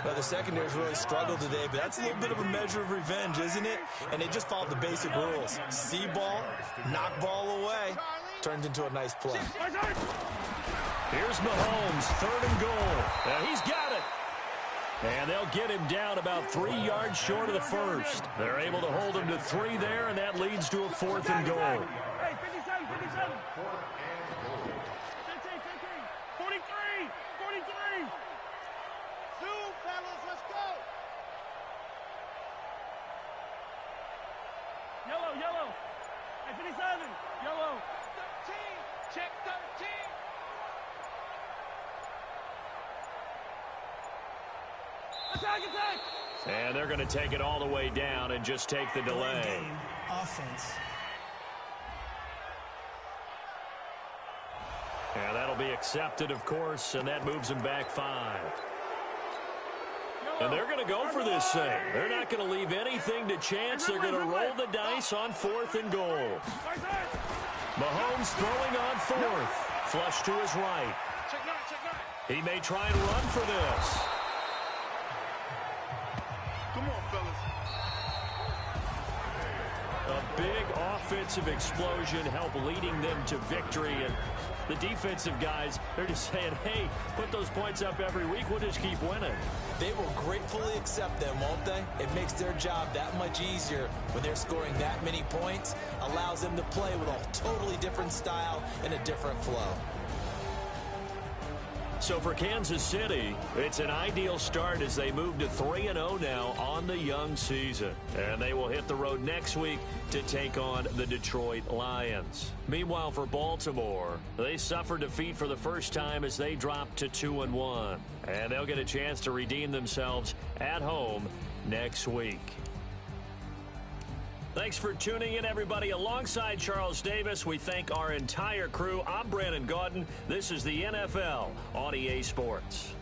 Well, the secondary's really struggled today, but that's a little bit of a measure of revenge, isn't it? And they just followed the basic rules. See ball, knock ball away. Turned into a nice play. Here's Mahomes, 3rd and goal. And he's got it. And they'll get him down about 3 yards short of the first. They're able to hold him to 3 there, and that leads to a 4th and goal. Hey, 57, 57. 43, 43. Zoom, fellas, let's go. Yellow, yellow. Hey, 57, yellow. 13, check 13. Attack, attack. And they're going to take it all the way down and just take the delay. Game offense. Yeah, that'll be accepted, of course, and that moves them back 5. And they're going to go for this thing. They're not going to leave anything to chance. They're going to roll the dice on 4th and goal. Mahomes throwing on 4th. Flush to his right. He may try and run for this. Come on, fellas. A big offensive explosion helped leading them to victory. And the defensive guys, they're just saying, hey, put those points up every week. We'll just keep winning. They will gratefully accept them, won't they? It makes their job that much easier when they're scoring that many points. Allows them to play with a totally different style and a different flow. So for Kansas City, it's an ideal start as they move to 3-0 now on the young season. And they will hit the road next week to take on the Detroit Lions. Meanwhile, for Baltimore, they suffered defeat for the first time as they dropped to 2-1. And they'll get a chance to redeem themselves at home next week. Thanks for tuning in, everybody. Alongside Charles Davis, we thank our entire crew. I'm Brandon Gaudin. This is the NFL on EA Sports.